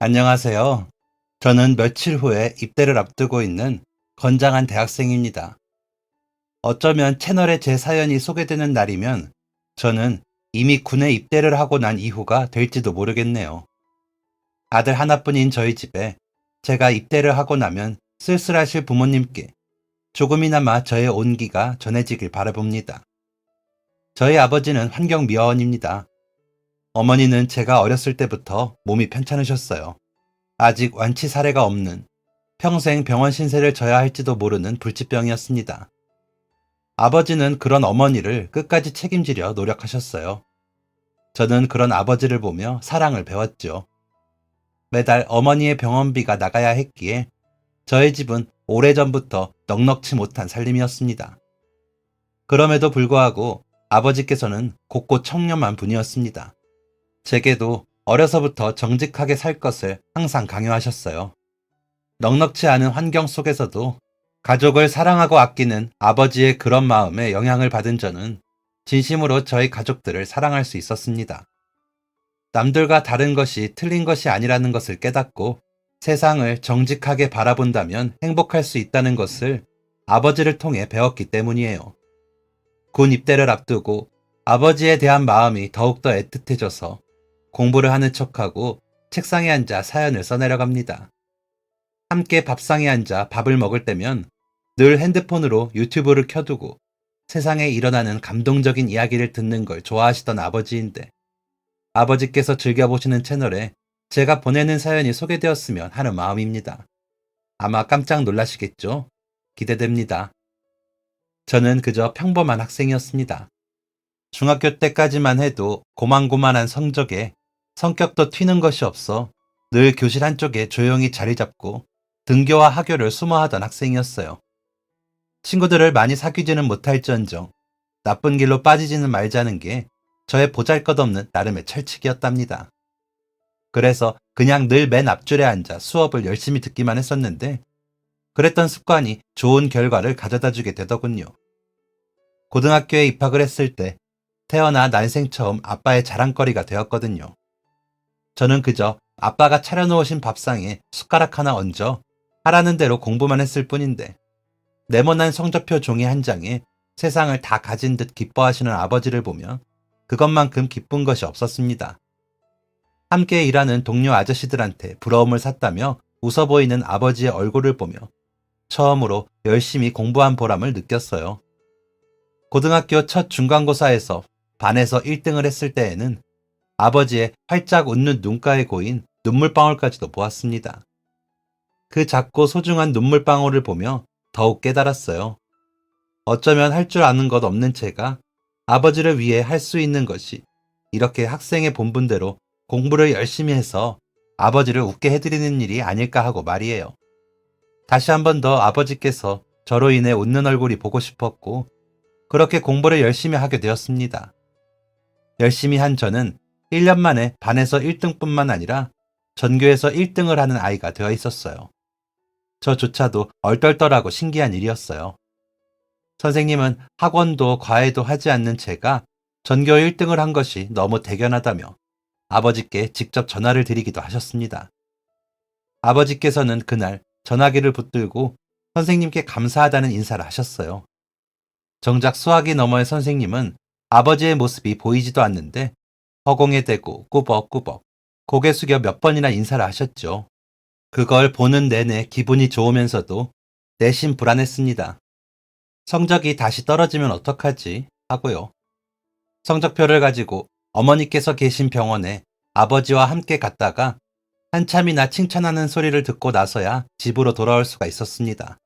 안녕하세요. 저는 며칠 후에 입대를 앞두고 있는 건장한 대학생입니다. 어쩌면 채널에 제 사연이 소개되는 날이면 저는 이미 군에 입대를 하고 난 이후가 될지도 모르겠네요. 아들 하나뿐인 저희 집에 제가 입대를 하고 나면 쓸쓸하실 부모님께 조금이나마 저의 온기가 전해지길 바라봅니다. 저희 아버지는 환경미화원입니다. 어머니는 제가 어렸을 때부터 몸이 편찮으셨어요. 아직 완치 사례가 없는 평생 병원 신세를 져야 할지도 모르는 불치병이었습니다. 아버지는 그런 어머니를 끝까지 책임지려 노력하셨어요. 저는 그런 아버지를 보며 사랑을 배웠죠. 매달 어머니의 병원비가 나가야 했기에 저희 집은 오래전부터 넉넉지 못한 살림이었습니다. 그럼에도 불구하고 아버지께서는 곳곳 청렴한 분이었습니다. 제게도 어려서부터 정직하게 살 것을 항상 강요하셨어요. 넉넉지 않은 환경 속에서도 가족을 사랑하고 아끼는 아버지의 그런 마음에 영향을 받은 저는 진심으로 저희 가족들을 사랑할 수 있었습니다. 남들과 다른 것이 틀린 것이 아니라는 것을 깨닫고 세상을 정직하게 바라본다면 행복할 수 있다는 것을 아버지를 통해 배웠기 때문이에요. 군 입대를 앞두고 아버지에 대한 마음이 더욱더 애틋해져서 공부를 하는 척하고 책상에 앉아 사연을 써내려갑니다. 함께 밥상에 앉아 밥을 먹을 때면 늘 핸드폰으로 유튜브를 켜두고 세상에 일어나는 감동적인 이야기를 듣는 걸 좋아하시던 아버지인데 아버지께서 즐겨보시는 채널에 제가 보내는 사연이 소개되었으면 하는 마음입니다. 아마 깜짝 놀라시겠죠? 기대됩니다. 저는 그저 평범한 학생이었습니다. 중학교 때까지만 해도 고만고만한 성적에 성격도 튀는 것이 없어 늘 교실 한쪽에 조용히 자리 잡고 등교와 하교를 수모하던 학생이었어요. 친구들을 많이 사귀지는 못할지언정 나쁜 길로 빠지지는 말자는 게 저의 보잘것없는 나름의 철칙이었답니다. 그래서 그냥 늘 맨 앞줄에 앉아 수업을 열심히 듣기만 했었는데 그랬던 습관이 좋은 결과를 가져다 주게 되더군요. 고등학교에 입학을 했을 때 태어나 난생 처음 아빠의 자랑거리가 되었거든요. 저는 그저 아빠가 차려놓으신 밥상에 숟가락 하나 얹어 하라는 대로 공부만 했을 뿐인데 네모난 성적표 종이 한 장에 세상을 다 가진 듯 기뻐하시는 아버지를 보며 그것만큼 기쁜 것이 없었습니다. 함께 일하는 동료 아저씨들한테 부러움을 샀다며 웃어 보이는 아버지의 얼굴을 보며 처음으로 열심히 공부한 보람을 느꼈어요. 고등학교 첫 중간고사에서 반에서 1등을 했을 때에는 아버지의 활짝 웃는 눈가에 고인 눈물방울까지도 보았습니다. 그 작고 소중한 눈물방울을 보며 더욱 깨달았어요. 어쩌면 할 줄 아는 것 없는 제가 아버지를 위해 할 수 있는 것이 이렇게 학생의 본분대로 공부를 열심히 해서 아버지를 웃게 해드리는 일이 아닐까 하고 말이에요. 다시 한 번 더 아버지께서 저로 인해 웃는 얼굴이 보고 싶었고 그렇게 공부를 열심히 하게 되었습니다. 열심히 한 저는 1년 만에 반에서 1등뿐만 아니라 전교에서 1등을 하는 아이가 되어 있었어요. 저조차도 얼떨떨하고 신기한 일이었어요. 선생님은 학원도 과외도 하지 않는 제가 전교 1등을 한 것이 너무 대견하다며 아버지께 직접 전화를 드리기도 하셨습니다. 아버지께서는 그날 전화기를 붙들고 선생님께 감사하다는 인사를 하셨어요. 정작 수화기 너머의 선생님은 아버지의 모습이 보이지도 않는데 허공에 대고 꾸벅꾸벅 고개 숙여 몇 번이나 인사를 하셨죠. 그걸 보는 내내 기분이 좋으면서도 내심 불안했습니다. 성적이 다시 떨어지면 어떡하지 하고요. 성적표를 가지고 어머니께서 계신 병원에 아버지와 함께 갔다가 한참이나 칭찬하는 소리를 듣고 나서야 집으로 돌아올 수가 있었습니다.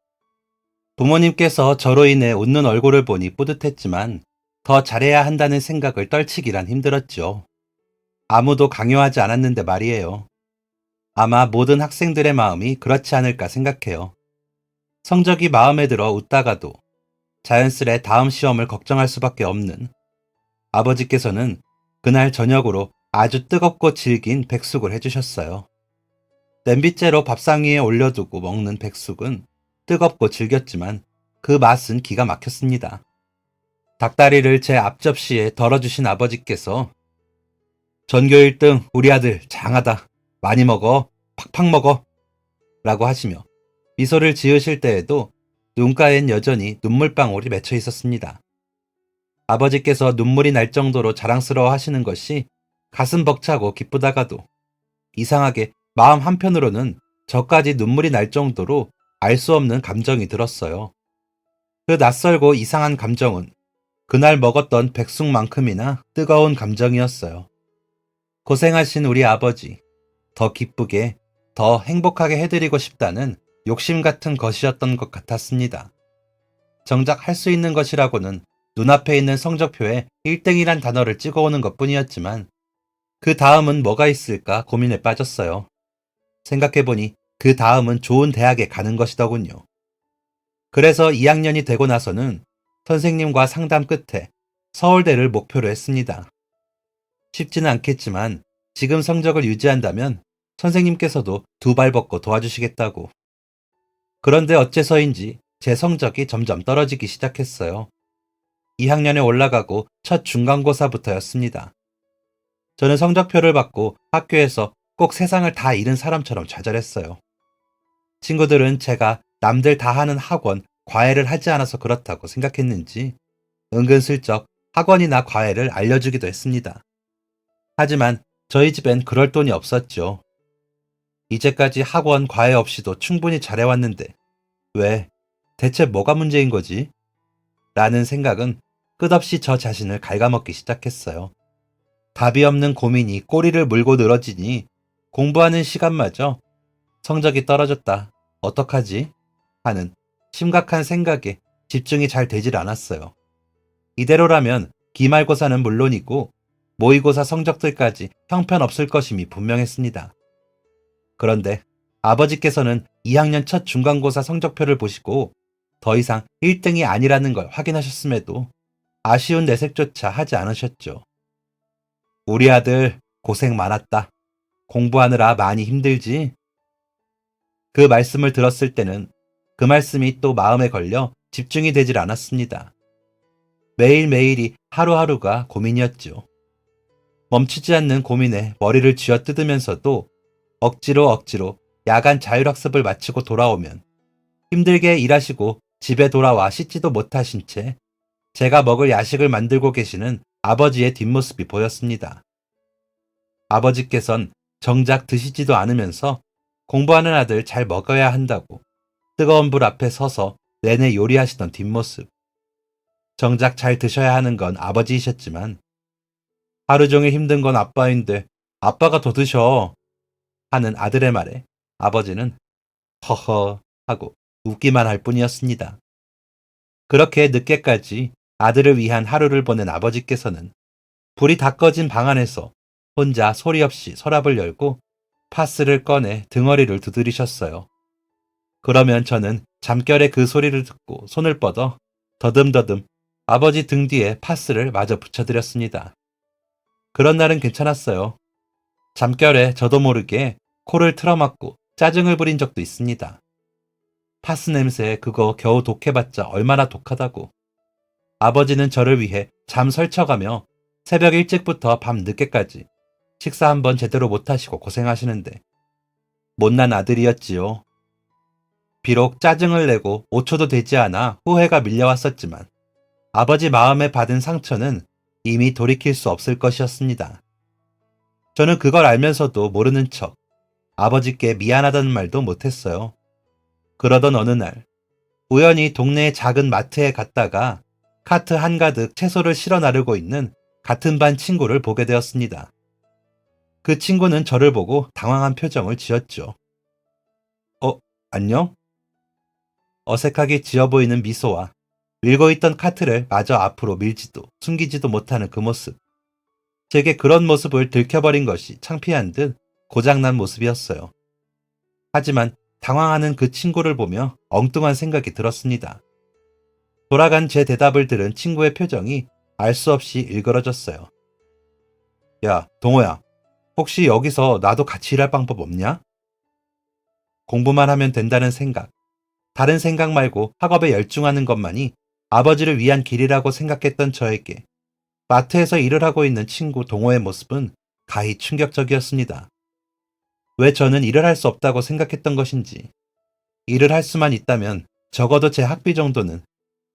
부모님께서 저로 인해 웃는 얼굴을 보니 뿌듯했지만 더 잘해야 한다는 생각을 떨치기란 힘들었죠. 아무도 강요하지 않았는데 말이에요. 아마 모든 학생들의 마음이 그렇지 않을까 생각해요. 성적이 마음에 들어 웃다가도 자연스레 다음 시험을 걱정할 수밖에 없는 아버지께서는 그날 저녁으로 아주 뜨겁고 질긴 백숙을 해주셨어요. 냄비째로 밥상 위에 올려두고 먹는 백숙은 뜨겁고 질겼지만 그 맛은 기가 막혔습니다. 닭다리를 제 앞접시에 덜어주신 아버지께서 전교 1등 우리 아들 장하다. 많이 먹어. 팍팍 먹어! 라고 하시며 미소를 지으실 때에도 눈가엔 여전히 눈물방울이 맺혀 있었습니다. 아버지께서 눈물이 날 정도로 자랑스러워 하시는 것이 가슴 벅차고 기쁘다가도 이상하게 마음 한편으로는 저까지 눈물이 날 정도로 알 수 없는 감정이 들었어요. 그 낯설고 이상한 감정은 그날 먹었던 백숙만큼이나 뜨거운 감정이었어요. 고생하신 우리 아버지, 더 기쁘게, 더 행복하게 해드리고 싶다는 욕심 같은 것이었던 것 같았습니다. 정작 할 수 있는 것이라고는 눈앞에 있는 성적표에 1등이란 단어를 찍어오는 것뿐이었지만 그 다음은 뭐가 있을까 고민에 빠졌어요. 생각해보니 그 다음은 좋은 대학에 가는 것이더군요. 그래서 2학년이 되고 나서는 선생님과 상담 끝에 서울대를 목표로 했습니다. 쉽지는 않겠지만 지금 성적을 유지한다면 선생님께서도 두 발 벗고 도와주시겠다고. 그런데 어째서인지 제 성적이 점점 떨어지기 시작했어요. 2학년에 올라가고 첫 중간고사부터였습니다. 저는 성적표를 받고 학교에서 꼭 세상을 다 잃은 사람처럼 좌절했어요. 친구들은 제가 남들 다 하는 학원, 과외를 하지 않아서 그렇다고 생각했는지 은근슬쩍 학원이나 과외를 알려주기도 했습니다. 하지만 저희 집엔 그럴 돈이 없었죠. 이제까지 학원, 과외 없이도 충분히 잘해왔는데 왜, 대체 뭐가 문제인 거지? 라는 생각은 끝없이 저 자신을 갉아먹기 시작했어요. 답이 없는 고민이 꼬리를 물고 늘어지니 공부하는 시간마저 성적이 떨어졌다. 어떡하지? 하는 심각한 생각에 집중이 잘 되질 않았어요. 이대로라면 기말고사는 물론이고 모의고사 성적들까지 형편없을 것임이 분명했습니다. 그런데 아버지께서는 2학년 첫 중간고사 성적표를 보시고 더 이상 1등이 아니라는 걸 확인하셨음에도 아쉬운 내색조차 하지 않으셨죠. 우리 아들 고생 많았다. 공부하느라 많이 힘들지? 그 말씀을 들었을 때는 그 말씀이 또 마음에 걸려 집중이 되질 않았습니다. 매일매일이 하루하루가 고민이었죠. 멈추지 않는 고민에 머리를 쥐어뜯으면서도 억지로 야간 자율학습을 마치고 돌아오면 힘들게 일하시고 집에 돌아와 씻지도 못하신 채 제가 먹을 야식을 만들고 계시는 아버지의 뒷모습이 보였습니다. 아버지께선 정작 드시지도 않으면서 공부하는 아들 잘 먹어야 한다고 뜨거운 불 앞에 서서 내내 요리하시던 뒷모습. 정작 잘 드셔야 하는 건 아버지이셨지만 하루 종일 힘든 건 아빠인데 아빠가 더 드셔 하는 아들의 말에 아버지는 허허 하고 웃기만 할 뿐이었습니다. 그렇게 늦게까지 아들을 위한 하루를 보낸 아버지께서는 불이 다 꺼진 방 안에서 혼자 소리 없이 서랍을 열고 파스를 꺼내 등허리를 두드리셨어요. 그러면 저는 잠결에 그 소리를 듣고 손을 뻗어 더듬더듬 아버지 등 뒤에 파스를 마저 붙여드렸습니다. 그런 날은 괜찮았어요. 잠결에 저도 모르게 코를 틀어막고 짜증을 부린 적도 있습니다. 파스 냄새 그거 겨우 독해봤자 얼마나 독하다고. 아버지는 저를 위해 잠 설쳐가며 새벽 일찍부터 밤 늦게까지 식사 한번 제대로 못하시고 고생하시는데 못난 아들이었지요. 비록 짜증을 내고 5초도 되지 않아 후회가 밀려왔었지만 아버지 마음에 받은 상처는 이미 돌이킬 수 없을 것이었습니다. 저는 그걸 알면서도 모르는 척 아버지께 미안하다는 말도 못했어요. 그러던 어느 날 우연히 동네의 작은 마트에 갔다가 카트 한가득 채소를 실어 나르고 있는 같은 반 친구를 보게 되었습니다. 그 친구는 저를 보고 당황한 표정을 지었죠. 안녕? 어색하게 지어 보이는 미소와 밀고 있던 카트를 마저 앞으로 밀지도 숨기지도 못하는 그 모습. 제게 그런 모습을 들켜버린 것이 창피한 듯 고장난 모습이었어요. 하지만 당황하는 그 친구를 보며 엉뚱한 생각이 들었습니다. 돌아간 제 대답을 들은 친구의 표정이 알 수 없이 일그러졌어요. 야, 동호야. 혹시 여기서 나도 같이 일할 방법 없냐? 공부만 하면 된다는 생각, 다른 생각 말고 학업에 열중하는 것만이 아버지를 위한 길이라고 생각했던 저에게 마트에서 일을 하고 있는 친구 동호의 모습은 가히 충격적이었습니다. 왜 저는 일을 할 수 없다고 생각했던 것인지. 일을 할 수만 있다면 적어도 제 학비 정도는,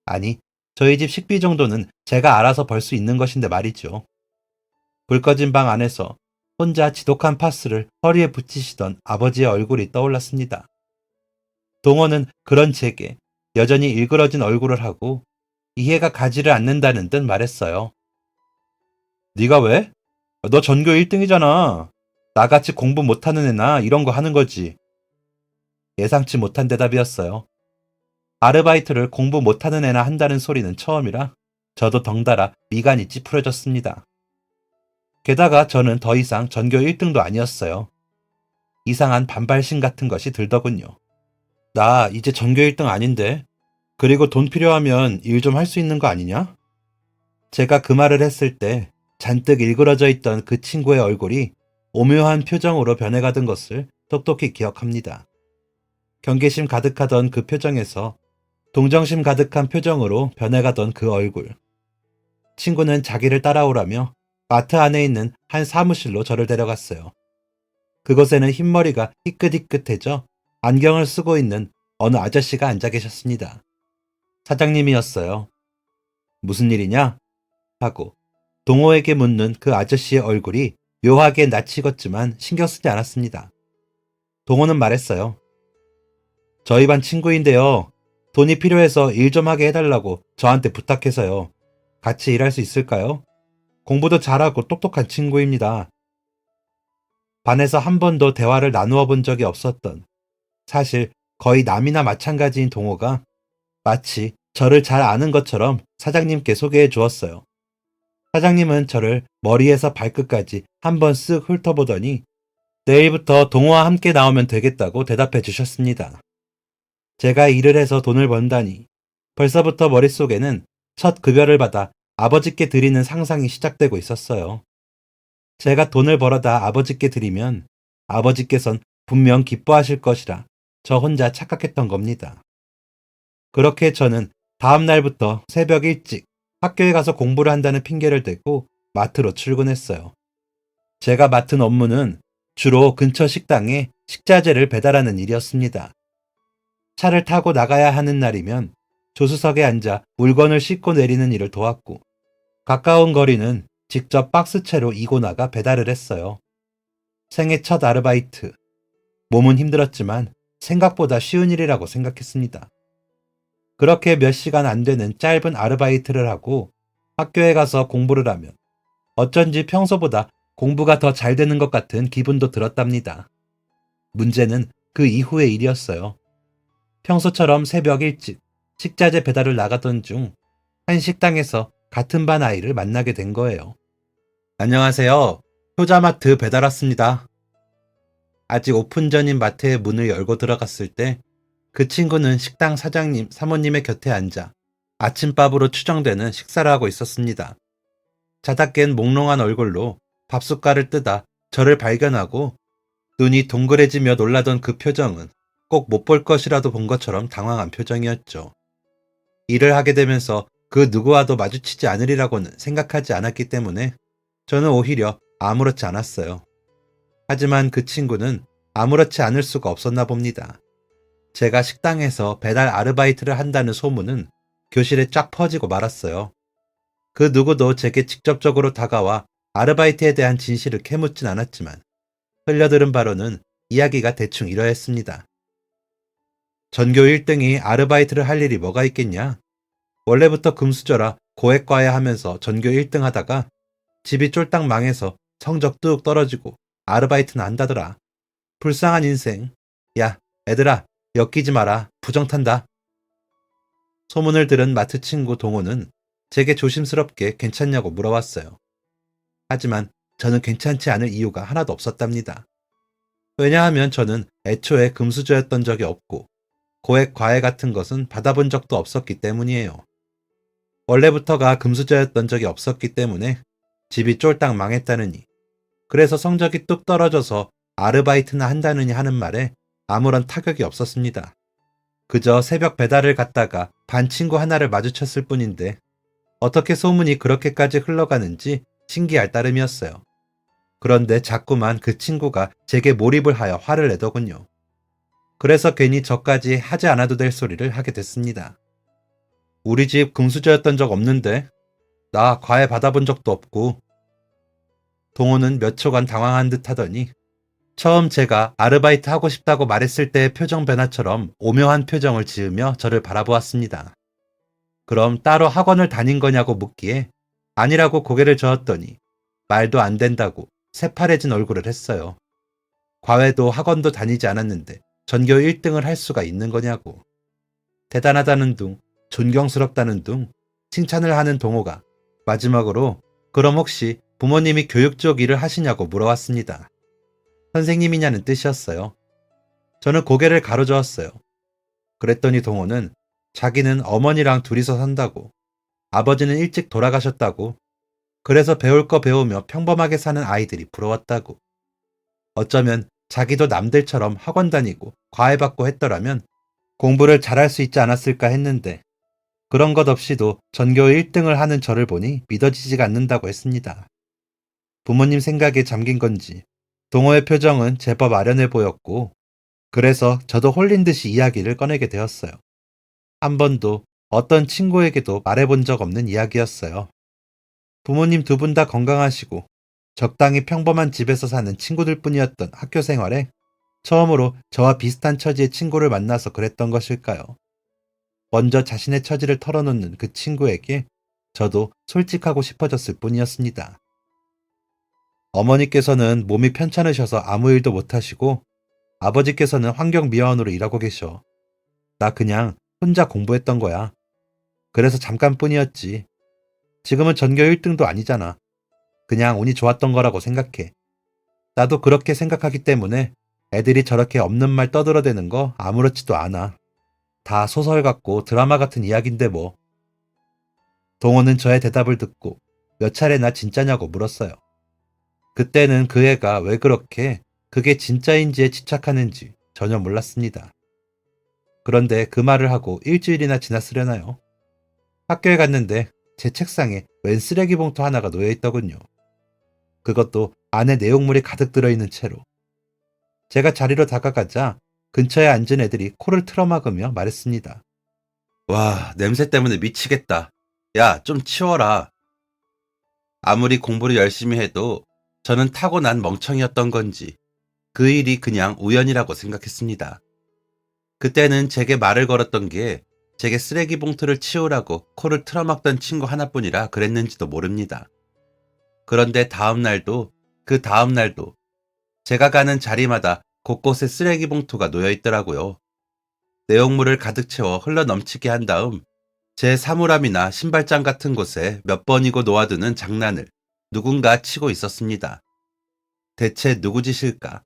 아니, 저희 집 식비 정도는 제가 알아서 벌 수 있는 것인데 말이죠. 불 꺼진 방 안에서 혼자 지독한 파스를 허리에 붙이시던 아버지의 얼굴이 떠올랐습니다. 동호는 그런 제게 여전히 일그러진 얼굴을 하고 이해가 가지를 않는다는 듯 말했어요. 네가 왜? 너 전교 1등이잖아. 나같이 공부 못하는 애나 이런 거 하는 거지. 예상치 못한 대답이었어요. 아르바이트를 공부 못하는 애나 한다는 소리는 처음이라 저도 덩달아 미간이 찌푸려졌습니다. 게다가 저는 더 이상 전교 1등도 아니었어요. 이상한 반발심 같은 것이 들더군요. 나 이제 전교 1등 아닌데. 그리고 돈 필요하면 일 좀 할 수 있는 거 아니냐? 제가 그 말을 했을 때 잔뜩 일그러져 있던 그 친구의 얼굴이 오묘한 표정으로 변해가던 것을 똑똑히 기억합니다. 경계심 가득하던 그 표정에서 동정심 가득한 표정으로 변해가던 그 얼굴. 친구는 자기를 따라오라며 마트 안에 있는 한 사무실로 저를 데려갔어요. 그곳에는 흰머리가 희끗희끗해져 안경을 쓰고 있는 어느 아저씨가 앉아 계셨습니다. 사장님이었어요. 무슨 일이냐? 하고 동호에게 묻는 그 아저씨의 얼굴이 묘하게 낯익었지만 신경 쓰지 않았습니다. 동호는 말했어요. 저희 반 친구인데요. 돈이 필요해서 일 좀 하게 해달라고 저한테 부탁해서요. 같이 일할 수 있을까요? 공부도 잘하고 똑똑한 친구입니다. 반에서 한 번도 대화를 나누어 본 적이 없었던, 사실 거의 남이나 마찬가지인 동호가 마치 저를 잘 아는 것처럼 사장님께 소개해 주었어요. 사장님은 저를 머리에서 발끝까지 한번 쓱 훑어보더니 내일부터 동호와 함께 나오면 되겠다고 대답해 주셨습니다. 제가 일을 해서 돈을 번다니 벌써부터 머릿속에는 첫 급여를 받아 아버지께 드리는 상상이 시작되고 있었어요. 제가 돈을 벌어다 아버지께 드리면 아버지께선 분명 기뻐하실 것이라 저 혼자 착각했던 겁니다. 그렇게 저는 다음 날부터 새벽 일찍 학교에 가서 공부를 한다는 핑계를 대고 마트로 출근했어요. 제가 맡은 업무는 주로 근처 식당에 식자재를 배달하는 일이었습니다. 차를 타고 나가야 하는 날이면 조수석에 앉아 물건을 싣고 내리는 일을 도왔고, 가까운 거리는 직접 박스채로 이고 나가 배달을 했어요. 생애 첫 아르바이트. 몸은 힘들었지만 생각보다 쉬운 일이라고 생각했습니다. 그렇게 몇 시간 안 되는 짧은 아르바이트를 하고 학교에 가서 공부를 하면 어쩐지 평소보다 공부가 더 잘 되는 것 같은 기분도 들었답니다. 문제는 그 이후의 일이었어요. 평소처럼 새벽 일찍 식자재 배달을 나가던 중 한 식당에서 같은 반 아이를 만나게 된 거예요. 안녕하세요. 효자마트 배달 왔습니다. 아직 오픈 전인 마트의 문을 열고 들어갔을 때 그 친구는 식당 사장님, 사모님의 곁에 앉아 아침밥으로 추정되는 식사를 하고 있었습니다. 자다 깬 몽롱한 얼굴로 밥숟갈을 뜨다 저를 발견하고 눈이 동그래지며 놀라던 그 표정은 꼭 못 볼 것이라도 본 것처럼 당황한 표정이었죠. 일을 하게 되면서 그 누구와도 마주치지 않으리라고는 생각하지 않았기 때문에 저는 오히려 아무렇지 않았어요. 하지만 그 친구는 아무렇지 않을 수가 없었나 봅니다. 제가 식당에서 배달 아르바이트를 한다는 소문은 교실에 쫙 퍼지고 말았어요. 그 누구도 제게 직접적으로 다가와 아르바이트에 대한 진실을 캐묻진 않았지만 흘려들은 바로는 이야기가 대충 이러했습니다. 전교 1등이 아르바이트를 할 일이 뭐가 있겠냐? 원래부터 금수저라 고액과외 하면서 전교 1등 하다가 집이 쫄딱 망해서 성적 뚝 떨어지고 아르바이트는 한다더라. 불쌍한 인생. 야, 애들아, 엮이지 마라. 부정 탄다. 소문을 들은 마트 친구 동호는 제게 조심스럽게 괜찮냐고 물어왔어요. 하지만 저는 괜찮지 않을 이유가 하나도 없었답니다. 왜냐하면 저는 애초에 금수저였던 적이 없고 고액 과외 같은 것은 받아본 적도 없었기 때문이에요. 원래부터가 금수저였던 적이 없었기 때문에 집이 쫄딱 망했다느니, 그래서 성적이 뚝 떨어져서 아르바이트나 한다느니 하는 말에 아무런 타격이 없었습니다. 그저 새벽 배달을 갔다가 반 친구 하나를 마주쳤을 뿐인데 어떻게 소문이 그렇게까지 흘러가는지 신기할 따름이었어요. 그런데 자꾸만 그 친구가 제게 몰입을 하여 화를 내더군요. 그래서 괜히 저까지 하지 않아도 될 소리를 하게 됐습니다. 우리 집 금수저였던 적 없는데 나 과외 받아본 적도 없고. 동호는 몇 초간 당황한 듯 하더니 처음 제가 아르바이트 하고 싶다고 말했을 때의 표정 변화처럼 오묘한 표정을 지으며 저를 바라보았습니다. 그럼 따로 학원을 다닌 거냐고 묻기에 아니라고 고개를 저었더니 말도 안 된다고 새파래진 얼굴을 했어요. 과외도 학원도 다니지 않았는데 전교 1등을 할 수가 있는 거냐고. 대단하다는 둥, 존경스럽다는 둥, 칭찬을 하는 동호가 마지막으로 그럼 혹시 부모님이 교육 쪽 일을 하시냐고 물어왔습니다. 선생님이냐는 뜻이었어요. 저는 고개를 가로저었어요. 그랬더니 동호는 자기는 어머니랑 둘이서 산다고, 아버지는 일찍 돌아가셨다고, 그래서 배울 거 배우며 평범하게 사는 아이들이 부러웠다고. 어쩌면 자기도 남들처럼 학원 다니고 과외받고 했더라면 공부를 잘할 수 있지 않았을까 했는데 그런 것 없이도 전교 1등을 하는 저를 보니 믿어지지가 않는다고 했습니다. 부모님 생각에 잠긴 건지 동호의 표정은 제법 아련해 보였고 그래서 저도 홀린 듯이 이야기를 꺼내게 되었어요. 한 번도 어떤 친구에게도 말해본 적 없는 이야기였어요. 부모님 두 분 다 건강하시고 적당히 평범한 집에서 사는 친구들 뿐이었던 학교 생활에 처음으로 저와 비슷한 처지의 친구를 만나서 그랬던 것일까요? 먼저 자신의 처지를 털어놓는 그 친구에게 저도 솔직하고 싶어졌을 뿐이었습니다. 어머니께서는 몸이 편찮으셔서 아무 일도 못하시고 아버지께서는 환경미화원으로 일하고 계셔. 나 그냥 혼자 공부했던 거야. 그래서 잠깐뿐이었지. 지금은 전교 1등도 아니잖아. 그냥 운이 좋았던 거라고 생각해. 나도 그렇게 생각하기 때문에 애들이 저렇게 없는 말 떠들어대는 거 아무렇지도 않아. 다 소설 같고 드라마 같은 이야기인데 뭐. 동호는 저의 대답을 듣고 몇 차례나 진짜냐고 물었어요. 그때는 그 애가 왜 그렇게 그게 진짜인지에 집착하는지 전혀 몰랐습니다. 그런데 그 말을 하고 일주일이나 지났으려나요? 학교에 갔는데 제 책상에 웬 쓰레기 봉투 하나가 놓여 있더군요. 그것도 안에 내용물이 가득 들어있는 채로. 제가 자리로 다가가자 근처에 앉은 애들이 코를 틀어막으며 말했습니다. 와, 냄새 때문에 미치겠다. 야, 좀 치워라. 아무리 공부를 열심히 해도 저는 타고난 멍청이였던 건지 그 일이 그냥 우연이라고 생각했습니다. 그때는 제게 말을 걸었던 게 제게 쓰레기 봉투를 치우라고 코를 틀어막던 친구 하나뿐이라 그랬는지도 모릅니다. 그런데 다음 날도 그 다음 날도 제가 가는 자리마다 곳곳에 쓰레기 봉투가 놓여 있더라고요. 내용물을 가득 채워 흘러 넘치게 한 다음 제 사물함이나 신발장 같은 곳에 몇 번이고 놓아두는 장난을 누군가 치고 있었습니다. 대체 누구 짓일까?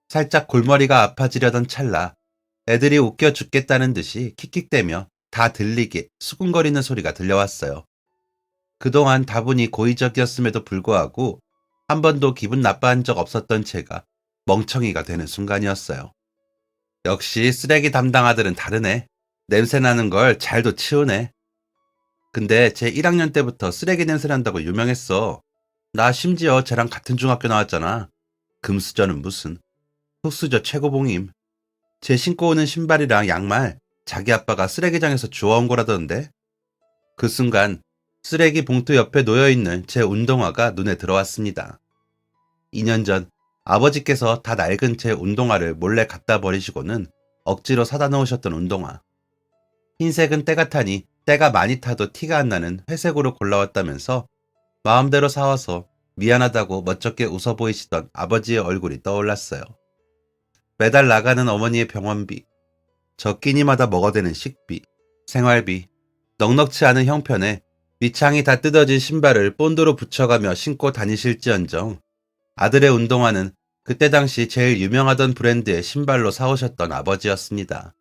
살짝 골머리가 아파지려던 찰나 애들이 웃겨 죽겠다는 듯이 킥킥대며 다 들리게 수군거리는 소리가 들려왔어요. 그동안 다분히 고의적이었음에도 불구하고 한 번도 기분 나빠한 적 없었던 제가 멍청이가 되는 순간이었어요. 역시 쓰레기 담당 아들은 다르네. 냄새 나는 걸 잘도 치우네. 근데 제 1학년 때부터 쓰레기 냄새 난다고 유명했어. 나 심지어 쟤랑 같은 중학교 나왔잖아. 금수저는 무슨. 흙수저 최고봉임. 제 신고 오는 신발이랑 양말 자기 아빠가 쓰레기장에서 주워온 거라던데. 그 순간 쓰레기 봉투 옆에 놓여있는 제 운동화가 눈에 들어왔습니다. 2년 전 아버지께서 다 낡은 제 운동화를 몰래 갖다 버리시고는 억지로 사다 놓으셨던 운동화. 흰색은 때가 타니 때가 많이 타도 티가 안 나는 회색으로 골라왔다면서 마음대로 사와서 미안하다고 멋쩍게 웃어 보이시던 아버지의 얼굴이 떠올랐어요. 매달 나가는 어머니의 병원비, 저 끼니마다 먹어대는 식비, 생활비, 넉넉치 않은 형편에 밑창이 다 뜯어진 신발을 본드로 붙여가며 신고 다니실지언정 아들의 운동화는 그때 당시 제일 유명하던 브랜드의 신발로 사오셨던 아버지였습니다.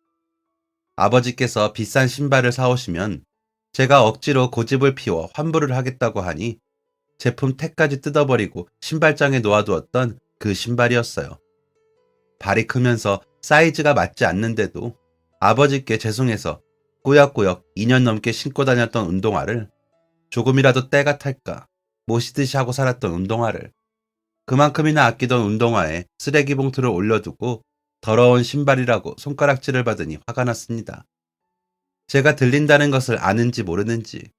아버지께서 비싼 신발을 사오시면 제가 억지로 고집을 피워 환불을 하겠다고 하니 제품 택까지 뜯어버리고 신발장에 놓아두었던 그 신발이었어요. 발이 크면서 사이즈가 맞지 않는데도 아버지께 죄송해서 꾸역꾸역 2년 넘게 신고 다녔던 운동화를 조금이라도 때가 탈까 못 시듯이 하고 살았던 운동화를 그만큼이나 아끼던 운동화에 쓰레기 봉투를 올려두고 더러운 신발이라고 손가락질을 받으니 화가 났습니다. 제가 들린다는 것을 아는지 모르는지,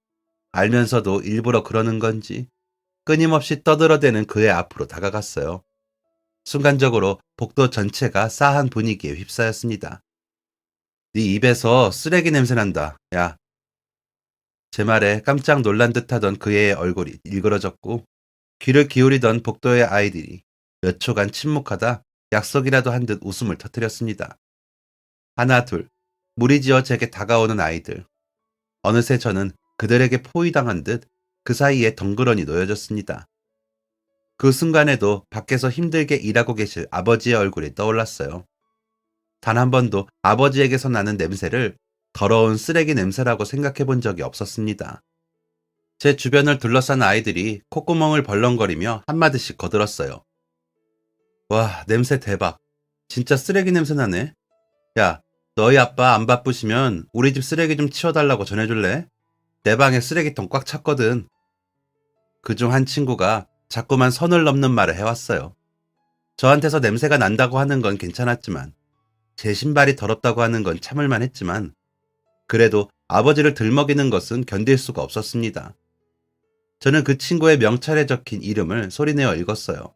알면서도 일부러 그러는 건지 끊임없이 떠들어대는 그의 앞으로 다가갔어요. 순간적으로 복도 전체가 싸한 분위기에 휩싸였습니다. 네 입에서 쓰레기 냄새 난다. 야. 제 말에 깜짝 놀란 듯하던 그의 얼굴이 일그러졌고 귀를 기울이던 복도의 아이들이 몇 초간 침묵하다 약속이라도 한 듯 웃음을 터뜨렸습니다. 하나 둘 무리지어 제게 다가오는 아이들. 어느새 저는 그들에게 포위당한 듯 그 사이에 덩그러니 놓여졌습니다. 그 순간에도 밖에서 힘들게 일하고 계실 아버지의 얼굴이 떠올랐어요. 단 한 번도 아버지에게서 나는 냄새를 더러운 쓰레기 냄새라고 생각해 본 적이 없었습니다. 제 주변을 둘러싼 아이들이 콧구멍을 벌렁거리며 한마디씩 거들었어요. 와, 냄새 대박. 진짜 쓰레기 냄새 나네. 야, 너희 아빠 안 바쁘시면 우리 집 쓰레기 좀 치워달라고 전해줄래? 내 방에 쓰레기통 꽉 찼거든. 그중 한 친구가 자꾸만 선을 넘는 말을 해왔어요. 저한테서 냄새가 난다고 하는 건 괜찮았지만, 제 신발이 더럽다고 하는 건 참을만 했지만, 그래도 아버지를 들먹이는 것은 견딜 수가 없었습니다. 저는 그 친구의 명찰에 적힌 이름을 소리내어 읽었어요.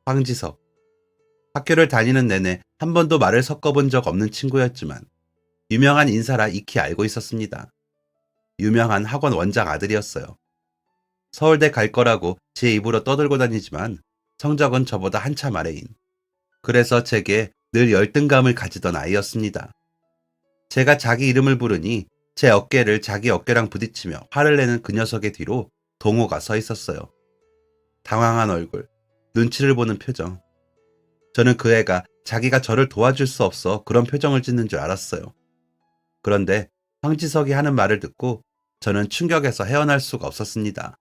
황지석. 학교를 다니는 내내 한 번도 말을 섞어본 적 없는 친구였지만 유명한 인사라 익히 알고 있었습니다. 유명한 학원 원장 아들이었어요. 서울대 갈 거라고 제 입으로 떠들고 다니지만 성적은 저보다 한참 아래인. 그래서 제게 늘 열등감을 가지던 아이였습니다. 제가 자기 이름을 부르니 제 어깨를 자기 어깨랑 부딪히며 화를 내는 그 녀석의 뒤로 동호가 서 있었어요. 당황한 얼굴, 눈치를 보는 표정. 저는 그 애가 자기가 저를 도와줄 수 없어 그런 표정을 짓는 줄 알았어요. 그런데 황지석이 하는 말을 듣고 저는 충격에서 헤어날 수가 없었습니다.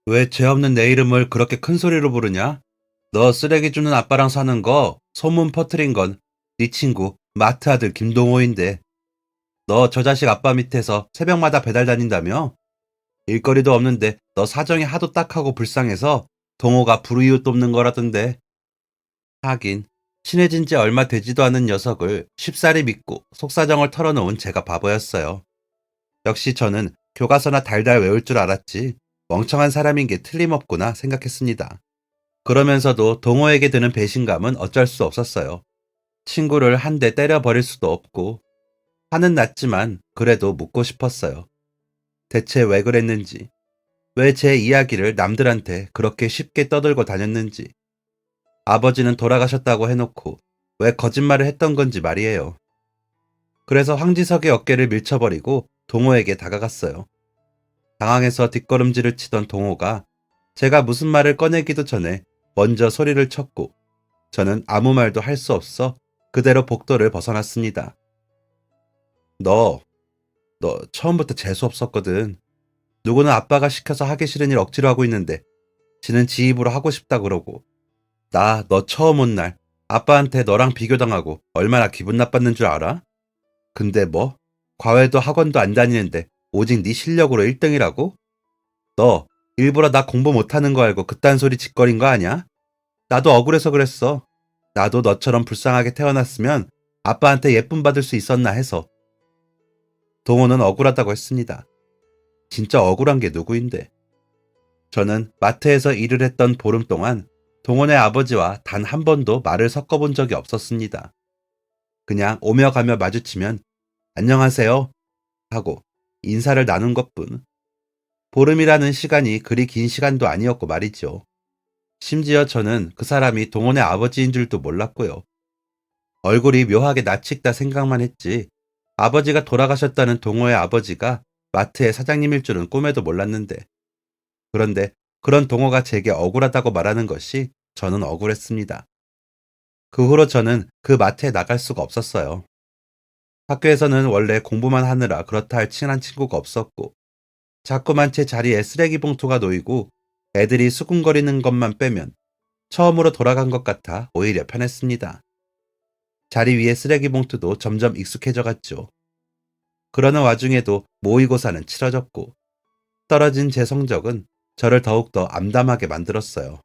왜 죄 없는 내 이름을 그렇게 큰 소리로 부르냐? 너 쓰레기 주는 아빠랑 사는 거 소문 퍼뜨린 건 네 친구 마트 아들 김동호인데 너 저 자식 아빠 밑에서 새벽마다 배달 다닌다며? 일거리도 없는데 너 사정이 하도 딱하고 불쌍해서 동호가 불우이웃 돕는 거라던데. 하긴 친해진 지 얼마 되지도 않은 녀석을 쉽사리 믿고 속사정을 털어놓은 제가 바보였어요. 역시 저는 교과서나 달달 외울 줄 알았지 멍청한 사람인 게 틀림없구나 생각했습니다. 그러면서도 동호에게 드는 배신감은 어쩔 수 없었어요. 친구를 한 대 때려버릴 수도 없고 화는 났지만 그래도 묻고 싶었어요. 대체 왜 그랬는지, 왜 제 이야기를 남들한테 그렇게 쉽게 떠들고 다녔는지, 아버지는 돌아가셨다고 해놓고 왜 거짓말을 했던 건지 말이에요. 그래서 황지석의 어깨를 밀쳐버리고 동호에게 다가갔어요. 당황해서 뒷걸음질을 치던 동호가 제가 무슨 말을 꺼내기도 전에 먼저 소리를 쳤고 저는 아무 말도 할 수 없어 그대로 복도를 벗어났습니다. 너 처음부터 재수 없었거든. 누구는 아빠가 시켜서 하기 싫은 일 억지로 하고 있는데 지는 지 입으로 하고 싶다 그러고 나 너 처음 온 날 아빠한테 너랑 비교당하고 얼마나 기분 나빴는 줄 알아? 근데 뭐? 과외도 학원도 안 다니는데 오직 네 실력으로 1등이라고? 너 일부러 나 공부 못하는 거 알고 그딴 소리 짓거린 거 아니야? 나도 억울해서 그랬어. 나도 너처럼 불쌍하게 태어났으면 아빠한테 예쁨 받을 수 있었나 해서. 동호는 억울하다고 했습니다. 진짜 억울한 게 누구인데. 저는 마트에서 일을 했던 보름 동안 동원의 아버지와 단 한 번도 말을 섞어본 적이 없었습니다. 그냥 오며 가며 마주치면 안녕하세요 하고 인사를 나눈 것뿐. 보름이라는 시간이 그리 긴 시간도 아니었고 말이죠. 심지어 저는 그 사람이 동원의 아버지인 줄도 몰랐고요. 얼굴이 묘하게 낯익다 생각만 했지 아버지가 돌아가셨다는 동호의 아버지가 마트의 사장님일 줄은 꿈에도 몰랐는데. 그런데 그런 동호가 제게 억울하다고 말하는 것이 저는 억울했습니다. 그 후로 저는 그 마트에 나갈 수가 없었어요. 학교에서는 원래 공부만 하느라 그렇다 할 친한 친구가 없었고 자꾸만 제 자리에 쓰레기 봉투가 놓이고 애들이 수군거리는 것만 빼면 처음으로 돌아간 것 같아 오히려 편했습니다. 자리 위에 쓰레기 봉투도 점점 익숙해져 갔죠. 그러는 와중에도 모의고사는 치러졌고 떨어진 제 성적은 저를 더욱더 암담하게 만들었어요.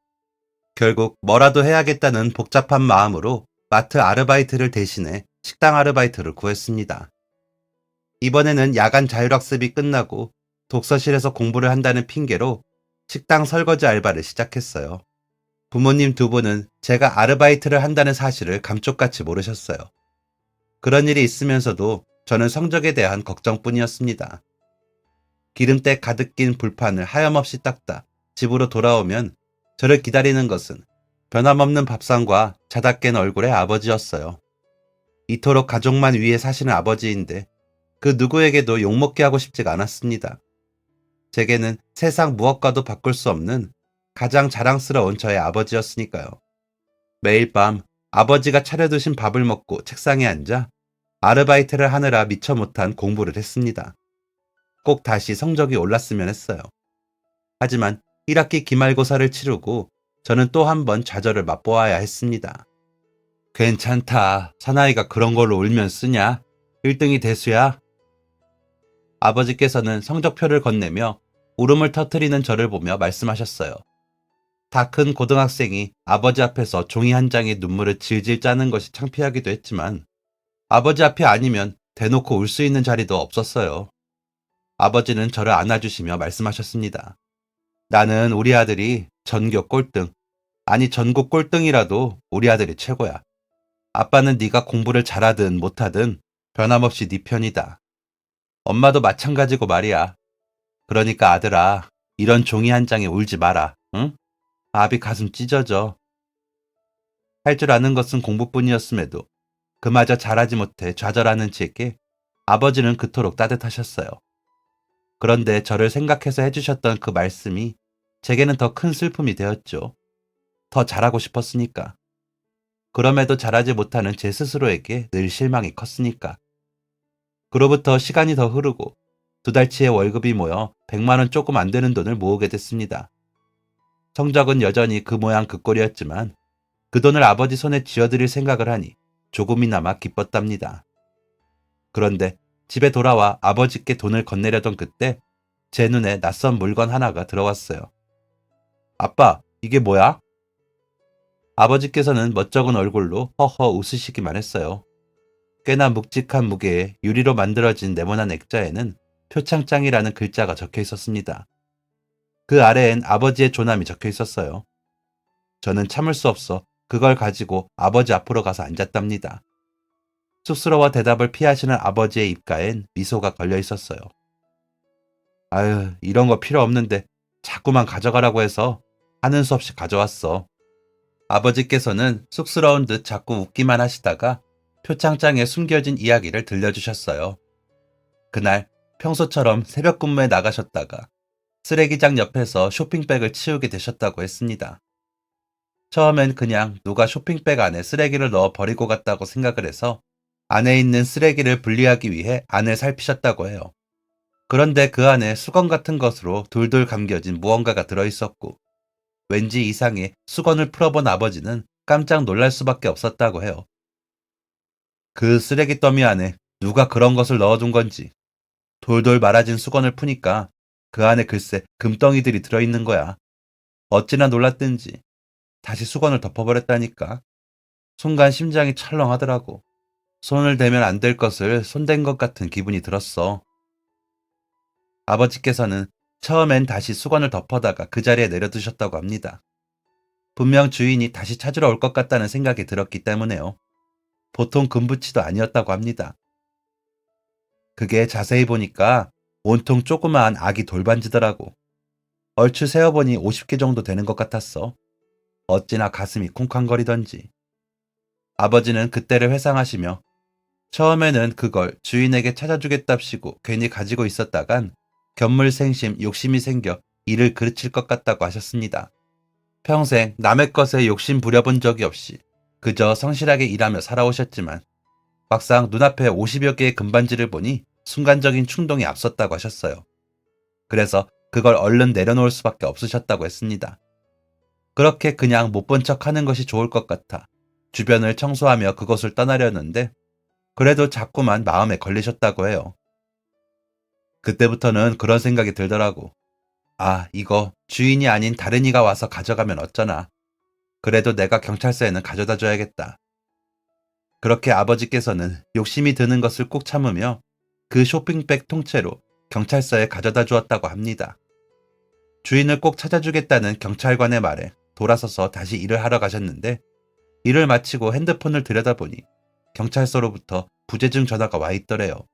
결국 뭐라도 해야겠다는 복잡한 마음으로 마트 아르바이트를 대신해 식당 아르바이트를 구했습니다. 이번에는 야간 자율학습이 끝나고 독서실에서 공부를 한다는 핑계로 식당 설거지 알바를 시작했어요. 부모님 두 분은 제가 아르바이트를 한다는 사실을 감쪽같이 모르셨어요. 그런 일이 있으면서도 저는 성적에 대한 걱정뿐이었습니다. 기름때 가득 낀 불판을 하염없이 닦다 집으로 돌아오면 저를 기다리는 것은 변함없는 밥상과 자다 깬 얼굴의 아버지였어요. 이토록 가족만 위해 사시는 아버지인데 그 누구에게도 욕먹게 하고 싶지가 않았습니다. 제게는 세상 무엇과도 바꿀 수 없는 가장 자랑스러운 저의 아버지였으니까요. 매일 밤 아버지가 차려두신 밥을 먹고 책상에 앉아 아르바이트를 하느라 미처 못한 공부를 했습니다. 꼭 다시 성적이 올랐으면 했어요. 하지만 1학기 기말고사를 치르고 저는 또 한 번 좌절을 맛보아야 했습니다. 괜찮다. 사나이가 그런 걸로 울면 쓰냐? 1등이 대수야. 아버지께서는 성적표를 건네며 울음을 터뜨리는 저를 보며 말씀하셨어요. 다 큰 고등학생이 아버지 앞에서 종이 한 장에 눈물을 질질 짜는 것이 창피하기도 했지만 아버지 앞이 아니면 대놓고 울 수 있는 자리도 없었어요. 아버지는 저를 안아주시며 말씀하셨습니다. 나는 우리 아들이 전교 꼴등, 아니 전국 꼴등이라도 우리 아들이 최고야. 아빠는 네가 공부를 잘하든 못하든 변함없이 네 편이다. 엄마도 마찬가지고 말이야. 그러니까 아들아, 이런 종이 한 장에 울지 마라. 응? 아비 가슴 찢어져. 할 줄 아는 것은 공부뿐이었음에도 그마저 잘하지 못해 좌절하는 제게 아버지는 그토록 따뜻하셨어요. 그런데 저를 생각해서 해주셨던 그 말씀이 제게는 더 큰 슬픔이 되었죠. 더 잘하고 싶었으니까. 그럼에도 잘하지 못하는 제 스스로에게 늘 실망이 컸으니까. 그로부터 시간이 더 흐르고 2달치의 월급이 모여 100만 원 조금 안 되는 돈을 모으게 됐습니다. 성적은 여전히 그 모양 그 꼴이었지만 그 돈을 아버지 손에 쥐어드릴 생각을 하니 조금이나마 기뻤답니다. 그런데 집에 돌아와 아버지께 돈을 건네려던 그때 제 눈에 낯선 물건 하나가 들어왔어요. 아빠, 이게 뭐야? 아버지께서는 멋쩍은 얼굴로 허허 웃으시기만 했어요. 꽤나 묵직한 무게에 유리로 만들어진 네모난 액자에는 표창장이라는 글자가 적혀 있었습니다. 그 아래엔 아버지의 조남이 적혀 있었어요. 저는 참을 수 없어 그걸 가지고 아버지 앞으로 가서 앉았답니다. 쑥스러워 대답을 피하시는 아버지의 입가엔 미소가 걸려 있었어요. 아유, 이런 거 필요 없는데 자꾸만 가져가라고 해서 하는 수 없이 가져왔어. 아버지께서는 쑥스러운 듯 자꾸 웃기만 하시다가 표창장에 숨겨진 이야기를 들려주셨어요. 그날 평소처럼 새벽 근무에 나가셨다가 쓰레기장 옆에서 쇼핑백을 치우게 되셨다고 했습니다. 처음엔 그냥 누가 쇼핑백 안에 쓰레기를 넣어 버리고 갔다고 생각을 해서 안에 있는 쓰레기를 분리하기 위해 안을 살피셨다고 해요. 그런데 그 안에 수건 같은 것으로 돌돌 감겨진 무언가가 들어있었고 왠지 이상해 수건을 풀어본 아버지는 깜짝 놀랄 수밖에 없었다고 해요. 그 쓰레기 더미 안에 누가 그런 것을 넣어둔 건지 돌돌 말아진 수건을 푸니까 그 안에 글쎄 금덩이들이 들어있는 거야. 어찌나 놀랐든지 다시 수건을 덮어버렸다니까. 순간 심장이 철렁하더라고. 손을 대면 안 될 것을 손댄 것 같은 기분이 들었어. 아버지께서는 처음엔 다시 수건을 덮어다가 그 자리에 내려두셨다고 합니다. 분명 주인이 다시 찾으러 올 것 같다는 생각이 들었기 때문에요. 보통 금붙이도 아니었다고 합니다. 그게 자세히 보니까 온통 조그마한 아기 돌반지더라고. 얼추 세어보니 50개 정도 되는 것 같았어. 어찌나 가슴이 쿵쾅거리던지. 아버지는 그때를 회상하시며 처음에는 그걸 주인에게 찾아주겠답시고 괜히 가지고 있었다간 견물생심 욕심이 생겨 이를 그르칠 것 같다고 하셨습니다. 평생 남의 것에 욕심 부려본 적이 없이 그저 성실하게 일하며 살아오셨지만 막상 눈앞에 50여 개의 금반지를 보니 순간적인 충동이 앞섰다고 하셨어요. 그래서 그걸 얼른 내려놓을 수밖에 없으셨다고 했습니다. 그렇게 그냥 못 본 척 하는 것이 좋을 것 같아 주변을 청소하며 그곳을 떠나려는데 그래도 자꾸만 마음에 걸리셨다고 해요. 그때부터는 그런 생각이 들더라고. 아, 이거 주인이 아닌 다른 이가 와서 가져가면 어쩌나. 그래도 내가 경찰서에는 가져다 줘야겠다. 그렇게 아버지께서는 욕심이 드는 것을 꾹 참으며 그 쇼핑백 통째로 경찰서에 가져다 주었다고 합니다. 주인을 꼭 찾아주겠다는 경찰관의 말에 돌아서서 다시 일을 하러 가셨는데 일을 마치고 핸드폰을 들여다보니 경찰서로부터 부재중 전화가 와 있더래요.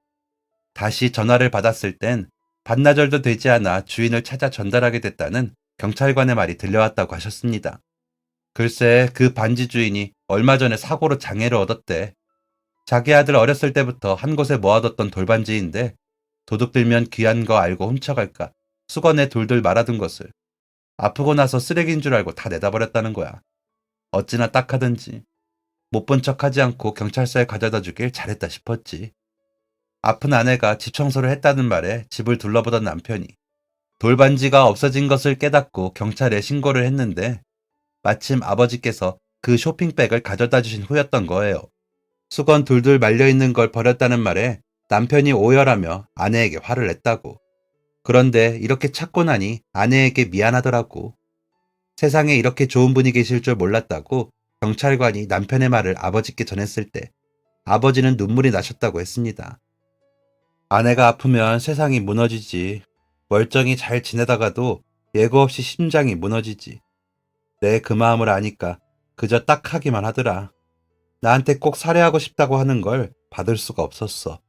다시 전화를 받았을 땐 반나절도 되지 않아 주인을 찾아 전달하게 됐다는 경찰관의 말이 들려왔다고 하셨습니다. 글쎄 그 반지 주인이 얼마 전에 사고로 장애를 얻었대. 자기 아들 어렸을 때부터 한 곳에 모아뒀던 돌반지인데 도둑들면 귀한 거 알고 훔쳐갈까 수건에 돌돌 말아둔 것을 아프고 나서 쓰레기인 줄 알고 다 내다 버렸다는 거야. 어찌나 딱하든지 못 본 척하지 않고 경찰서에 가져다 주길 잘했다 싶었지. 아픈 아내가 집 청소를 했다는 말에 집을 둘러보던 남편이 돌반지가 없어진 것을 깨닫고 경찰에 신고를 했는데 마침 아버지께서 그 쇼핑백을 가져다 주신 후였던 거예요. 수건 둘둘 말려있는 걸 버렸다는 말에 남편이 오열하며 아내에게 화를 냈다고. 그런데 이렇게 찾고 나니 아내에게 미안하더라고. 세상에 이렇게 좋은 분이 계실 줄 몰랐다고 경찰관이 남편의 말을 아버지께 전했을 때 아버지는 눈물이 나셨다고 했습니다. 아내가 아프면 세상이 무너지지. 멀쩡히 잘 지내다가도 예고 없이 심장이 무너지지. 내 그 마음을 아니까 그저 딱하기만 하더라. 나한테 꼭 살해하고 싶다고 하는 걸 받을 수가 없었어.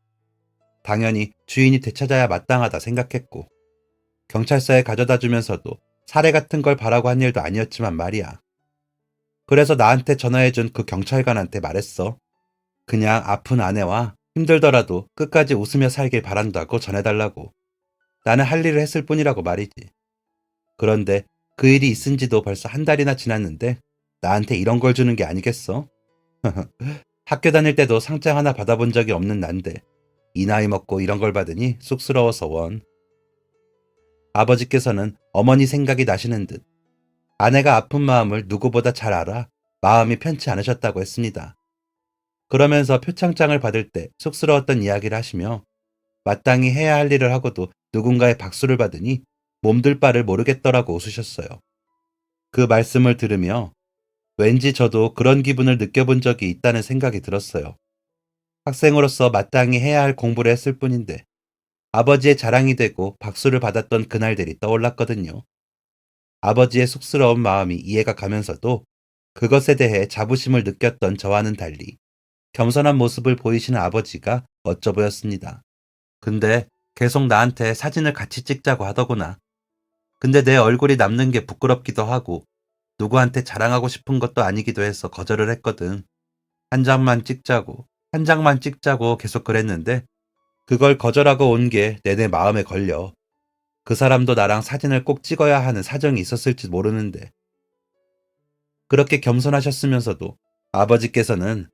당연히 주인이 되찾아야 마땅하다 생각했고 경찰서에 가져다 주면서도 살해 같은 걸 바라고 한 일도 아니었지만 말이야. 그래서 나한테 전화해준 그 경찰관한테 말했어. 그냥 아픈 아내와 힘들더라도 끝까지 웃으며 살길 바란다고 전해달라고. 나는 할 일을 했을 뿐이라고 말이지. 그런데 그 일이 있은 지도 벌써 한 달이나 지났는데 나한테 이런 걸 주는 게 아니겠어? 학교 다닐 때도 상장 하나 받아본 적이 없는 난데 이 나이 먹고 이런 걸 받으니 쑥스러워서 원. 아버지께서는 어머니 생각이 나시는 듯 아내가 아픈 마음을 누구보다 잘 알아 마음이 편치 않으셨다고 했습니다. 그러면서 표창장을 받을 때 쑥스러웠던 이야기를 하시며 마땅히 해야 할 일을 하고도 누군가의 박수를 받으니 몸둘 바를 모르겠더라고 웃으셨어요. 그 말씀을 들으며 왠지 저도 그런 기분을 느껴본 적이 있다는 생각이 들었어요. 학생으로서 마땅히 해야 할 공부를 했을 뿐인데 아버지의 자랑이 되고 박수를 받았던 그날들이 떠올랐거든요. 아버지의 쑥스러운 마음이 이해가 가면서도 그것에 대해 자부심을 느꼈던 저와는 달리 겸손한 모습을 보이시는 아버지가 멋져 보였습니다. 근데 계속 나한테 사진을 같이 찍자고 하더구나. 근데 내 얼굴이 남는 게 부끄럽기도 하고 누구한테 자랑하고 싶은 것도 아니기도 해서 거절을 했거든. 한 장만 찍자고, 한 장만 찍자고 계속 그랬는데 그걸 거절하고 온 게 내내 마음에 걸려. 그 사람도 나랑 사진을 꼭 찍어야 하는 사정이 있었을지 모르는데. 그렇게 겸손하셨으면서도 아버지께서는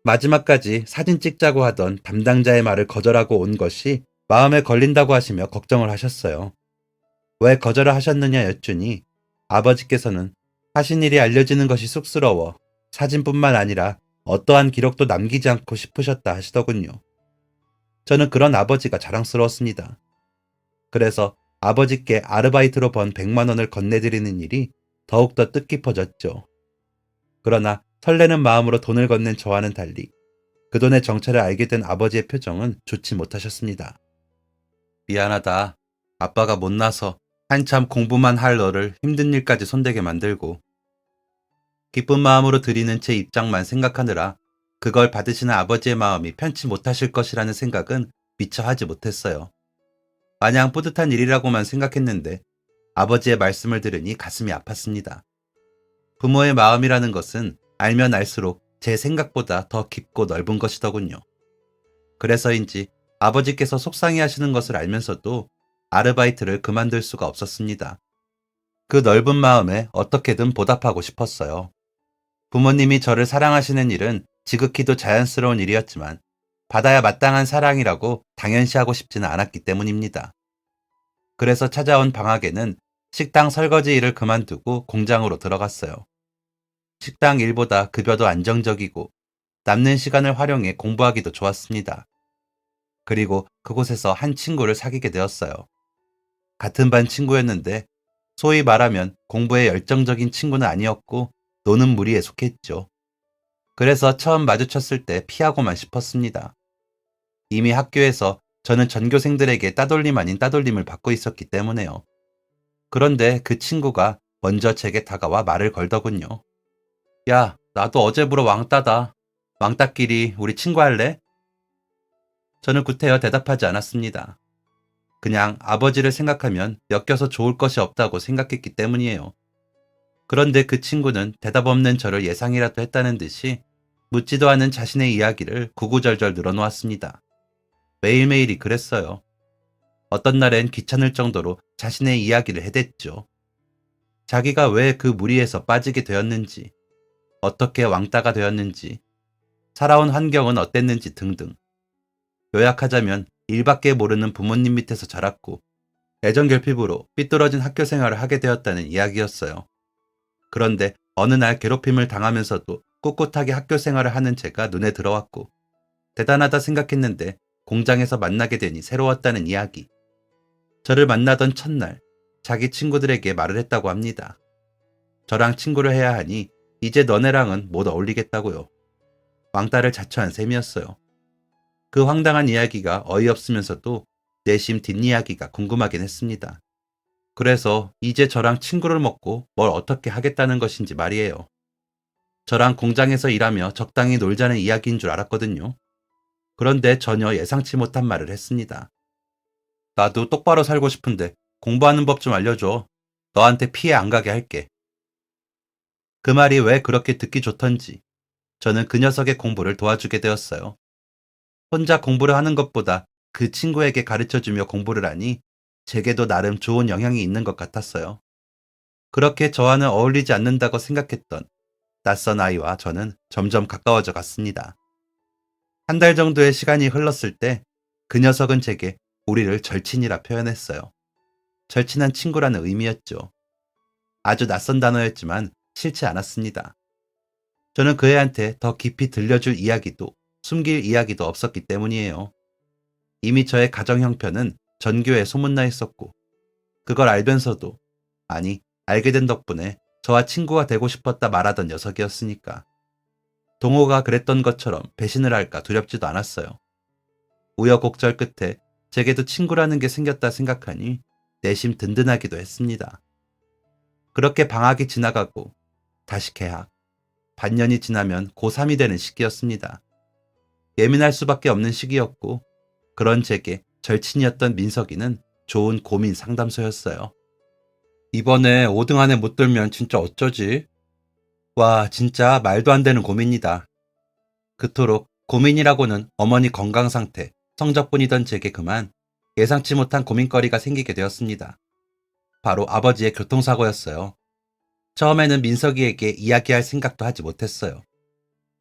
마지막까지 사진 찍자고 하던 담당자의 말을 거절하고 온 것이 마음에 걸린다고 하시며 걱정을 하셨어요. 왜 거절을 하셨느냐 여쭈니 아버지께서는 하신 일이 알려지는 것이 쑥스러워 사진뿐만 아니라 어떠한 기록도 남기지 않고 싶으셨다 하시더군요. 저는 그런 아버지가 자랑스러웠습니다. 그래서 아버지께 아르바이트로 번 100만 원을 건네드리는 일이 더욱더 뜻깊어졌죠. 그러나 설레는 마음으로 돈을 건넨 저와는 달리 그 돈의 정체를 알게 된 아버지의 표정은 좋지 못하셨습니다. 미안하다. 아빠가 못나서 한참 공부만 할 너를 힘든 일까지 손대게 만들고 기쁜 마음으로 드리는 제 입장만 생각하느라 그걸 받으시는 아버지의 마음이 편치 못하실 것이라는 생각은 미처 하지 못했어요. 마냥 뿌듯한 일이라고만 생각했는데 아버지의 말씀을 들으니 가슴이 아팠습니다. 부모의 마음이라는 것은 알면 알수록 제 생각보다 더 깊고 넓은 것이더군요. 그래서인지 아버지께서 속상해하시는 것을 알면서도 아르바이트를 그만둘 수가 없었습니다. 그 넓은 마음에 어떻게든 보답하고 싶었어요. 부모님이 저를 사랑하시는 일은 지극히도 자연스러운 일이었지만 받아야 마땅한 사랑이라고 당연시하고 싶지는 않았기 때문입니다. 그래서 찾아온 방학에는 식당 설거지 일을 그만두고 공장으로 들어갔어요. 식당 일보다 급여도 안정적이고 남는 시간을 활용해 공부하기도 좋았습니다. 그리고 그곳에서 한 친구를 사귀게 되었어요. 같은 반 친구였는데 소위 말하면 공부에 열정적인 친구는 아니었고 노는 무리에 속했죠. 그래서 처음 마주쳤을 때 피하고만 싶었습니다. 이미 학교에서 저는 전교생들에게 따돌림 아닌 따돌림을 받고 있었기 때문에요. 그런데 그 친구가 먼저 제게 다가와 말을 걸더군요. 야, 나도 어제부로 왕따다. 왕따끼리 우리 친구 할래? 저는 구태여 대답하지 않았습니다. 그냥 아버지를 생각하면 엮여서 좋을 것이 없다고 생각했기 때문이에요. 그런데 그 친구는 대답 없는 저를 예상이라도 했다는 듯이 묻지도 않은 자신의 이야기를 구구절절 늘어놓았습니다. 매일매일이 그랬어요. 어떤 날엔 귀찮을 정도로 자신의 이야기를 해댔죠. 자기가 왜 그 무리에서 빠지게 되었는지, 어떻게 왕따가 되었는지, 살아온 환경은 어땠는지 등등. 요약하자면 일밖에 모르는 부모님 밑에서 자랐고 애정결핍으로 삐뚤어진 학교 생활을 하게 되었다는 이야기였어요. 그런데 어느 날 괴롭힘을 당하면서도 꿋꿋하게 학교 생활을 하는 제가 눈에 들어왔고 대단하다 생각했는데 공장에서 만나게 되니 새로웠다는 이야기. 저를 만나던 첫날 자기 친구들에게 말을 했다고 합니다. 저랑 친구를 해야 하니 이제 너네랑은 못 어울리겠다고요. 왕따를 자처한 셈이었어요. 그 황당한 이야기가 어이없으면서도 내심 뒷이야기가 궁금하긴 했습니다. 그래서 이제 저랑 친구를 먹고 뭘 어떻게 하겠다는 것인지 말이에요. 저랑 공장에서 일하며 적당히 놀자는 이야기인 줄 알았거든요. 그런데 전혀 예상치 못한 말을 했습니다. 나도 똑바로 살고 싶은데 공부하는 법 좀 알려줘. 너한테 피해 안 가게 할게. 그 말이 왜 그렇게 듣기 좋던지 저는 그 녀석의 공부를 도와주게 되었어요. 혼자 공부를 하는 것보다 그 친구에게 가르쳐주며 공부를 하니 제게도 나름 좋은 영향이 있는 것 같았어요. 그렇게 저와는 어울리지 않는다고 생각했던 낯선 아이와 저는 점점 가까워져 갔습니다. 한 달 정도의 시간이 흘렀을 때 그 녀석은 제게 우리를 절친이라 표현했어요. 절친한 친구라는 의미였죠. 아주 낯선 단어였지만 싫지 않았습니다. 저는 그 애한테 더 깊이 들려줄 이야기도 숨길 이야기도 없었기 때문이에요. 이미 저의 가정 형편은 전교에 소문나 있었고 그걸 알면서도 아니 알게 된 덕분에 저와 친구가 되고 싶었다 말하던 녀석이었으니까. 동호가 그랬던 것처럼 배신을 할까 두렵지도 않았어요. 우여곡절 끝에 제게도 친구라는 게 생겼다 생각하니 내심 든든하기도 했습니다. 그렇게 방학이 지나가고 다시 개학. 반년이 지나면 고3이 되는 시기였습니다. 예민할 수밖에 없는 시기였고 그런 제게 절친이었던 민석이는 좋은 고민 상담소였어요. 이번에 5등 안에 못 들면 진짜 어쩌지? 와, 진짜 말도 안 되는 고민이다. 그토록 고민이라고는 어머니 건강 상태, 성적뿐이던 제게 그만 예상치 못한 고민거리가 생기게 되었습니다. 바로 아버지의 교통사고였어요. 처음에는 민석이에게 이야기할 생각도 하지 못했어요.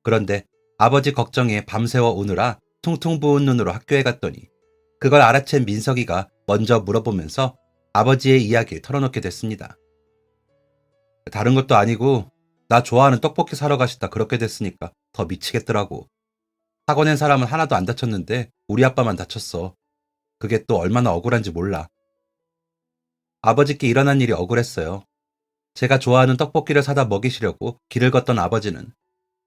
그런데 아버지 걱정에 밤새워 우느라 퉁퉁 부은 눈으로 학교에 갔더니 그걸 알아챈 민석이가 먼저 물어보면서 아버지의 이야기를 털어놓게 됐습니다. 다른 것도 아니고 나 좋아하는 떡볶이 사러 가시다 그렇게 됐으니까 더 미치겠더라고. 사고 낸 사람은 하나도 안 다쳤는데 우리 아빠만 다쳤어. 그게 또 얼마나 억울한지 몰라. 아버지께 일어난 일이 억울했어요. 제가 좋아하는 떡볶이를 사다 먹이시려고 길을 걷던 아버지는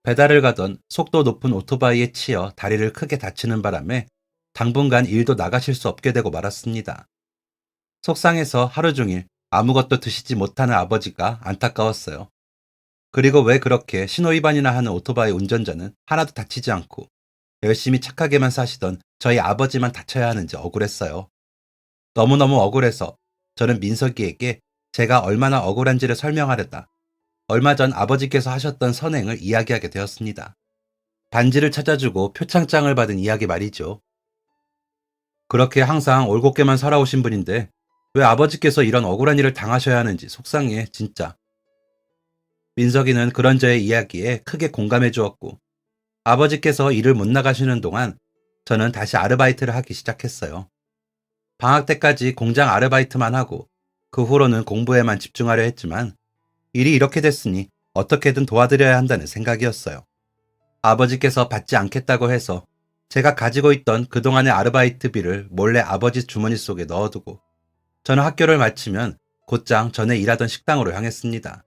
배달을 가던 속도 높은 오토바이에 치여 다리를 크게 다치는 바람에 당분간 일도 나가실 수 없게 되고 말았습니다. 속상해서 하루 종일 아무것도 드시지 못하는 아버지가 안타까웠어요. 그리고 왜 그렇게 신호위반이나 하는 오토바이 운전자는 하나도 다치지 않고 열심히 착하게만 사시던 저희 아버지만 다쳐야 하는지 억울했어요. 너무너무 억울해서 저는 민석이에게 제가 얼마나 억울한지를 설명하려다 얼마 전 아버지께서 하셨던 선행을 이야기하게 되었습니다. 반지를 찾아주고 표창장을 받은 이야기 말이죠. 그렇게 항상 올곧게만 살아오신 분인데 왜 아버지께서 이런 억울한 일을 당하셔야 하는지 속상해 진짜. 민석이는 그런 저의 이야기에 크게 공감해 주었고 아버지께서 일을 못 나가시는 동안 저는 다시 아르바이트를 하기 시작했어요. 방학 때까지 공장 아르바이트만 하고 그 후로는 공부에만 집중하려 했지만 일이 이렇게 됐으니 어떻게든 도와드려야 한다는 생각이었어요. 아버지께서 받지 않겠다고 해서 제가 가지고 있던 그동안의 아르바이트비를 몰래 아버지 주머니 속에 넣어두고 저는 학교를 마치면 곧장 전에 일하던 식당으로 향했습니다.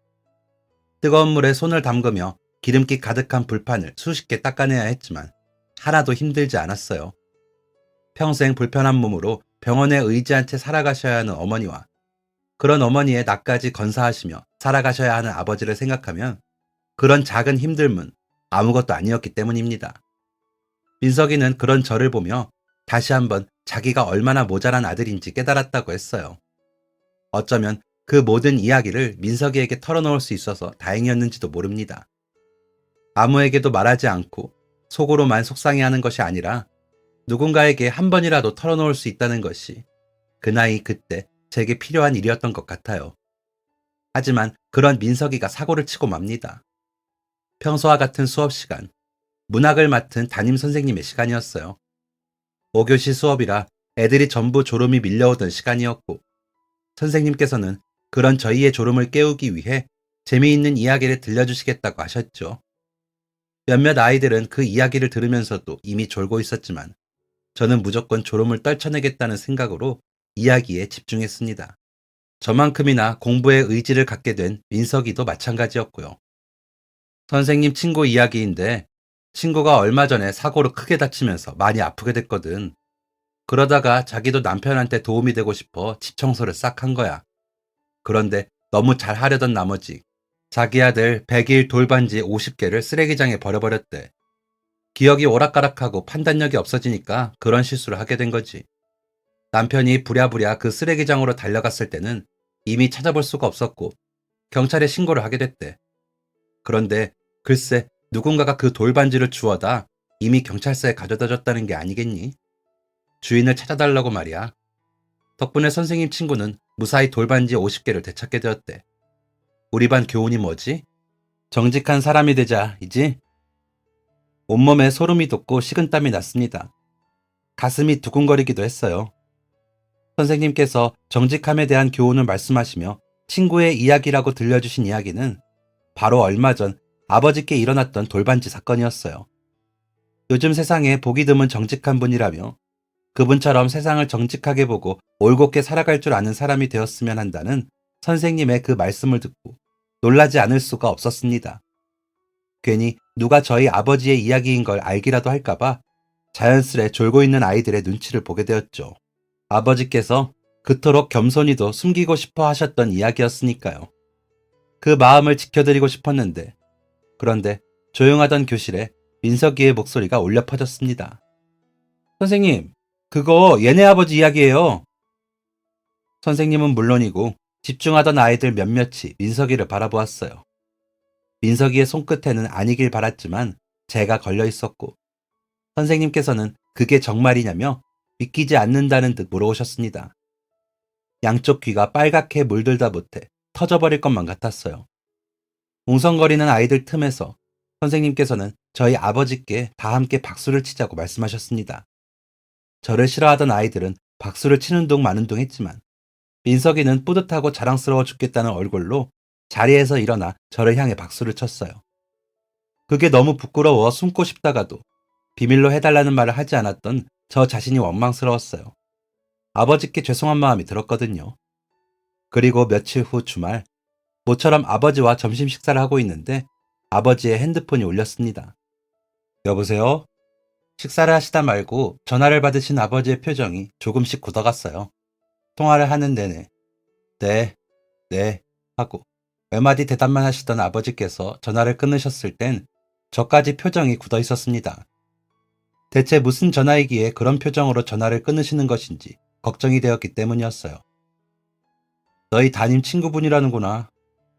뜨거운 물에 손을 담그며 기름기 가득한 불판을 수십 개 닦아내야 했지만 하나도 힘들지 않았어요. 평생 불편한 몸으로 병원에 의지한 채 살아가셔야 하는 어머니와 그런 어머니의 나까지 건사하시며 살아가셔야 하는 아버지를 생각하면 그런 작은 힘듦은 아무것도 아니었기 때문입니다. 민석이는 그런 저를 보며 다시 한번 자기가 얼마나 모자란 아들인지 깨달았다고 했어요. 어쩌면 그 모든 이야기를 민석이에게 털어놓을 수 있어서 다행이었는지도 모릅니다. 아무에게도 말하지 않고 속으로만 속상해하는 것이 아니라 누군가에게 한 번이라도 털어놓을 수 있다는 것이 그 나이 그때 제게 필요한 일이었던 것 같아요. 하지만 그런 민석이가 사고를 치고 맙니다. 평소와 같은 수업 시간, 문학을 맡은 담임 선생님의 시간이었어요. 5교시 수업이라 애들이 전부 졸음이 밀려오던 시간이었고 선생님께서는 그런 저희의 졸음을 깨우기 위해 재미있는 이야기를 들려주시겠다고 하셨죠. 몇몇 아이들은 그 이야기를 들으면서도 이미 졸고 있었지만 저는 무조건 졸음을 떨쳐내겠다는 생각으로 이야기에 집중했습니다. 저만큼이나 공부에 의지를 갖게 된 민석이도 마찬가지였고요. 선생님 친구 이야기인데 친구가 얼마 전에 사고로 크게 다치면서 많이 아프게 됐거든. 그러다가 자기도 남편한테 도움이 되고 싶어 집 청소를 싹 한 거야. 그런데 너무 잘 하려던 나머지 자기 아들 100일 돌반지 50개를 쓰레기장에 버려버렸대. 기억이 오락가락하고 판단력이 없어지니까 그런 실수를 하게 된 거지. 남편이 부랴부랴 그 쓰레기장으로 달려갔을 때는 이미 찾아볼 수가 없었고 경찰에 신고를 하게 됐대. 그런데 글쎄 누군가가 그 돌반지를 주워다 이미 경찰서에 가져다 줬다는 게 아니겠니? 주인을 찾아달라고 말이야. 덕분에 선생님 친구는 무사히 돌반지 50개를 되찾게 되었대. 우리 반 교훈이 뭐지? 정직한 사람이 되자이지? 온몸에 소름이 돋고 식은땀이 났습니다. 가슴이 두근거리기도 했어요. 선생님께서 정직함에 대한 교훈을 말씀하시며 친구의 이야기라고 들려주신 이야기는 바로 얼마 전 아버지께 일어났던 돌반지 사건이었어요. 요즘 세상에 보기 드문 정직한 분이라며 그분처럼 세상을 정직하게 보고 올곧게 살아갈 줄 아는 사람이 되었으면 한다는 선생님의 그 말씀을 듣고 놀라지 않을 수가 없었습니다. 괜히 누가 저희 아버지의 이야기인 걸 알기라도 할까봐 자연스레 졸고 있는 아이들의 눈치를 보게 되었죠. 아버지께서 그토록 겸손히도 숨기고 싶어 하셨던 이야기였으니까요. 그 마음을 지켜드리고 싶었는데 그런데 조용하던 교실에 민석이의 목소리가 울려 퍼졌습니다. 선생님, 그거 얘네 아버지 이야기예요. 선생님은 물론이고 집중하던 아이들 몇몇이 민석이를 바라보았어요. 민석이의 손끝에는 아니길 바랐지만 제가 걸려 있었고 선생님께서는 그게 정말이냐며 믿기지 않는다는 듯 물어오셨습니다. 양쪽 귀가 빨갛게 물들다 못해 터져버릴 것만 같았어요. 웅성거리는 아이들 틈에서 선생님께서는 저희 아버지께 다 함께 박수를 치자고 말씀하셨습니다. 저를 싫어하던 아이들은 박수를 치는 둥 마는 둥 했지만 민석이는 뿌듯하고 자랑스러워 죽겠다는 얼굴로 자리에서 일어나 저를 향해 박수를 쳤어요. 그게 너무 부끄러워 숨고 싶다가도 비밀로 해달라는 말을 하지 않았던 저 자신이 원망스러웠어요. 아버지께 죄송한 마음이 들었거든요. 그리고 며칠 후 주말, 모처럼 아버지와 점심 식사를 하고 있는데 아버지의 핸드폰이 울렸습니다. 여보세요? 식사를 하시다 말고 전화를 받으신 아버지의 표정이 조금씩 굳어갔어요. 통화를 하는 내내 네 하고 몇 마디 대답만 하시던 아버지께서 전화를 끊으셨을 땐 저까지 표정이 굳어 있었습니다. 대체 무슨 전화이기에 그런 표정으로 전화를 끊으시는 것인지 걱정이 되었기 때문이었어요. 너희 담임 친구분이라는구나.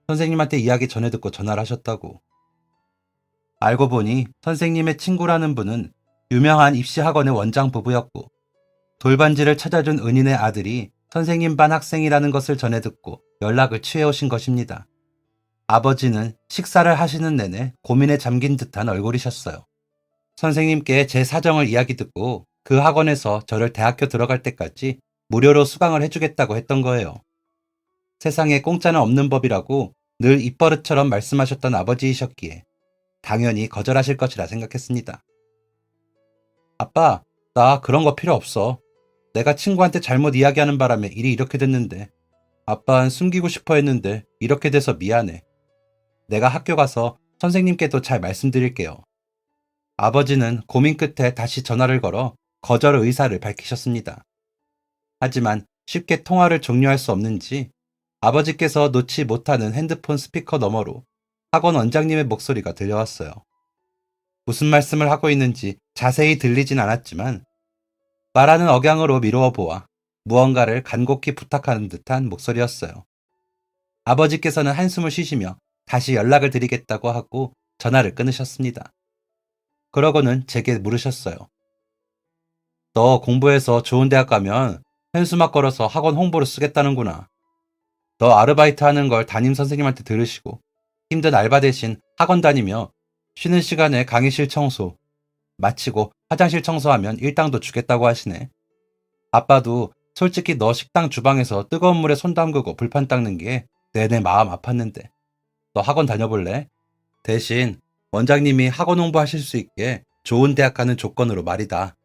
선생님한테 이야기 전해 듣고 전화를 하셨다고. 알고 보니 선생님의 친구라는 분은 유명한 입시학원의 원장 부부였고 돌반지를 찾아준 은인의 아들이 선생님 반 학생이라는 것을 전해 듣고 연락을 취해오신 것입니다. 아버지는 식사를 하시는 내내 고민에 잠긴 듯한 얼굴이셨어요. 선생님께 제 사정을 이야기 듣고 그 학원에서 저를 대학교 들어갈 때까지 무료로 수강을 해주겠다고 했던 거예요. 세상에 공짜는 없는 법이라고 늘 입버릇처럼 말씀하셨던 아버지이셨기에 당연히 거절하실 것이라 생각했습니다. 아빠, 나 그런 거 필요 없어. 내가 친구한테 잘못 이야기하는 바람에 일이 이렇게 됐는데 아빠는 숨기고 싶어 했는데 이렇게 돼서 미안해. 내가 학교 가서 선생님께도 잘 말씀드릴게요. 아버지는 고민 끝에 다시 전화를 걸어 거절 의사를 밝히셨습니다. 하지만 쉽게 통화를 종료할 수 없는지 아버지께서 놓지 못하는 핸드폰 스피커 너머로 학원 원장님의 목소리가 들려왔어요. 무슨 말씀을 하고 있는지 자세히 들리진 않았지만 말하는 억양으로 미루어 보아 무언가를 간곡히 부탁하는 듯한 목소리였어요. 아버지께서는 한숨을 쉬시며 다시 연락을 드리겠다고 하고 전화를 끊으셨습니다. 그러고는 제게 물으셨어요. 너 공부해서 좋은 대학 가면 현수막 걸어서 학원 홍보를 쓰겠다는구나. 너 아르바이트 하는 걸 담임 선생님한테 들으시고 힘든 알바 대신 학원 다니며 쉬는 시간에 강의실 청소, 마치고 화장실 청소하면 일당도 주겠다고 하시네. 아빠도 솔직히 너 식당 주방에서 뜨거운 물에 손 담그고 불판 닦는 게 내내 마음 아팠는데 너 학원 다녀볼래? 대신 원장님이 학원 홍보하실 수 있게 좋은 대학 가는 조건으로 말이다.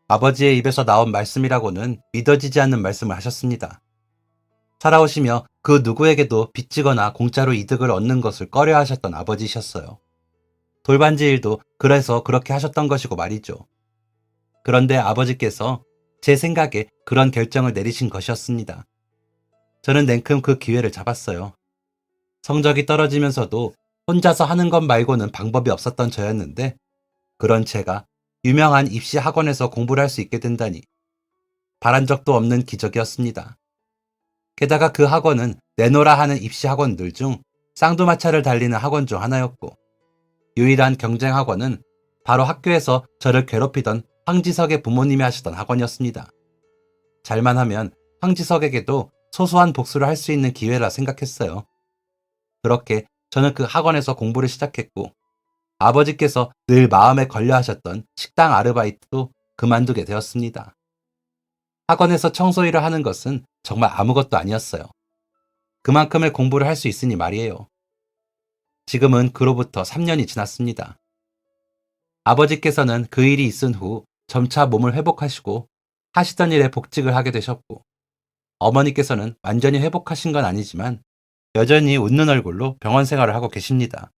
아버지의 입에서 나온 말씀이라고는 믿어지지 않는 말씀을 하셨습니다. 살아오시며 그 누구에게도 빚지거나 공짜로 이득을 얻는 것을 꺼려 하셨던 아버지셨어요. 돌반지 일도 그래서 그렇게 하셨던 것이고 말이죠. 그런데 아버지께서 제 생각에 그런 결정을 내리신 것이었습니다. 저는 냉큼 그 기회를 잡았어요. 성적이 떨어지면서도 혼자서 하는 것 말고는 방법이 없었던 저였는데 그런 제가 유명한 입시 학원에서 공부를 할 수 있게 된다니 바란 적도 없는 기적이었습니다. 게다가 그 학원은 내노라 하는 입시 학원들 중 쌍두마차를 달리는 학원 중 하나였고 유일한 경쟁 학원은 바로 학교에서 저를 괴롭히던 황지석의 부모님이 하시던 학원이었습니다. 잘만 하면 황지석에게도 소소한 복수를 할 수 있는 기회라 생각했어요. 그렇게 저는 그 학원에서 공부를 시작했고 아버지께서 늘 마음에 걸려 하셨던 식당 아르바이트도 그만두게 되었습니다. 학원에서 청소 일을 하는 것은 정말 아무것도 아니었어요. 그만큼의 공부를 할 수 있으니 말이에요. 지금은 그로부터 3년이 지났습니다. 아버지께서는 그 일이 있은 후 점차 몸을 회복하시고 하시던 일에 복직을 하게 되셨고 어머니께서는 완전히 회복하신 건 아니지만 여전히 웃는 얼굴로 병원 생활을 하고 계십니다.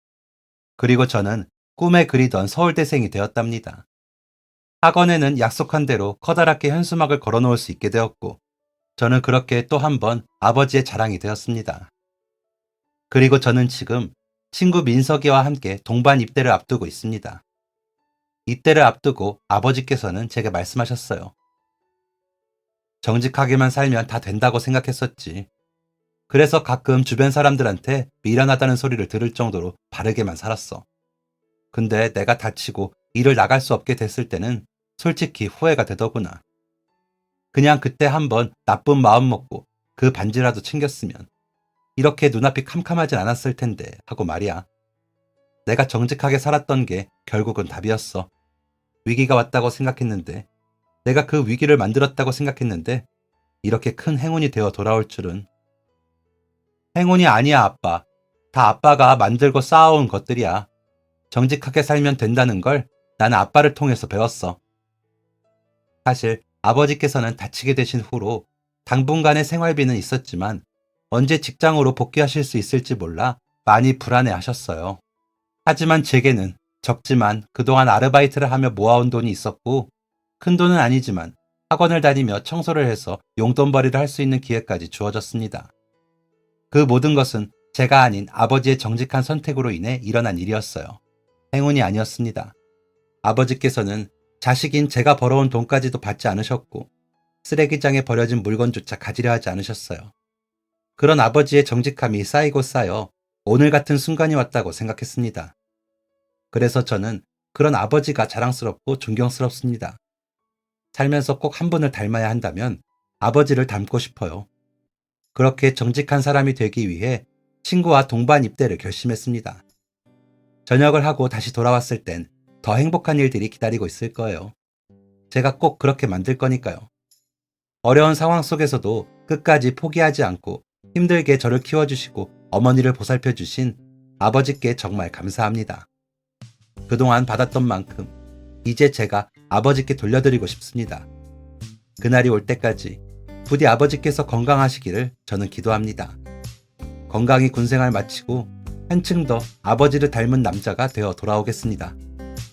그리고 저는 꿈에 그리던 서울대생이 되었답니다. 학원에는 약속한 대로 커다랗게 현수막을 걸어놓을 수 있게 되었고 저는 그렇게 또 한 번 아버지의 자랑이 되었습니다. 그리고 저는 지금 친구 민석이와 함께 동반 입대를 앞두고 있습니다. 입대를 앞두고 아버지께서는 제게 말씀하셨어요. 정직하게만 살면 다 된다고 생각했었지. 그래서 가끔 주변 사람들한테 미련하다는 소리를 들을 정도로 바르게만 살았어. 근데 내가 다치고 일을 나갈 수 없게 됐을 때는 솔직히 후회가 되더구나. 그냥 그때 한번 나쁜 마음 먹고 그 반지라도 챙겼으면 이렇게 눈앞이 캄캄하진 않았을 텐데 하고 말이야. 내가 정직하게 살았던 게 결국은 답이었어. 위기가 왔다고 생각했는데 내가 그 위기를 만들었다고 생각했는데 이렇게 큰 행운이 되어 돌아올 줄은. 행운이 아니야, 아빠. 다 아빠가 만들고 쌓아온 것들이야. 정직하게 살면 된다는 걸 나는 아빠를 통해서 배웠어. 사실 아버지께서는 다치게 되신 후로 당분간의 생활비는 있었지만 언제 직장으로 복귀하실 수 있을지 몰라 많이 불안해하셨어요. 하지만 제게는 적지만 그동안 아르바이트를 하며 모아온 돈이 있었고 큰 돈은 아니지만 학원을 다니며 청소를 해서 용돈벌이를 할 수 있는 기회까지 주어졌습니다. 그 모든 것은 제가 아닌 아버지의 정직한 선택으로 인해 일어난 일이었어요. 행운이 아니었습니다. 아버지께서는 자식인 제가 벌어온 돈까지도 받지 않으셨고 쓰레기장에 버려진 물건조차 가지려 하지 않으셨어요. 그런 아버지의 정직함이 쌓이고 쌓여 오늘 같은 순간이 왔다고 생각했습니다. 그래서 저는 그런 아버지가 자랑스럽고 존경스럽습니다. 살면서 꼭 한 분을 닮아야 한다면 아버지를 닮고 싶어요. 그렇게 정직한 사람이 되기 위해 친구와 동반 입대를 결심했습니다. 전역을 하고 다시 돌아왔을 땐 더 행복한 일들이 기다리고 있을 거예요. 제가 꼭 그렇게 만들 거니까요. 어려운 상황 속에서도 끝까지 포기하지 않고 힘들게 저를 키워주시고 어머니를 보살펴주신 아버지께 정말 감사합니다. 그동안 받았던 만큼 이제 제가 아버지께 돌려드리고 싶습니다. 그날이 올 때까지 부디 아버지께서 건강하시기를 저는 기도합니다. 건강히 군생활 마치고 한층 더 아버지를 닮은 남자가 되어 돌아오겠습니다.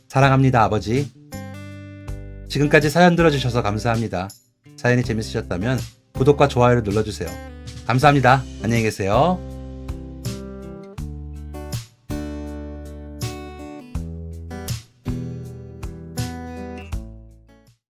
사랑합니다, 아버지. 지금까지 사연 들어주셔서 감사합니다. 사연이 재밌으셨다면 구독과 좋아요를 눌러주세요. 감사합니다. 안녕히 계세요.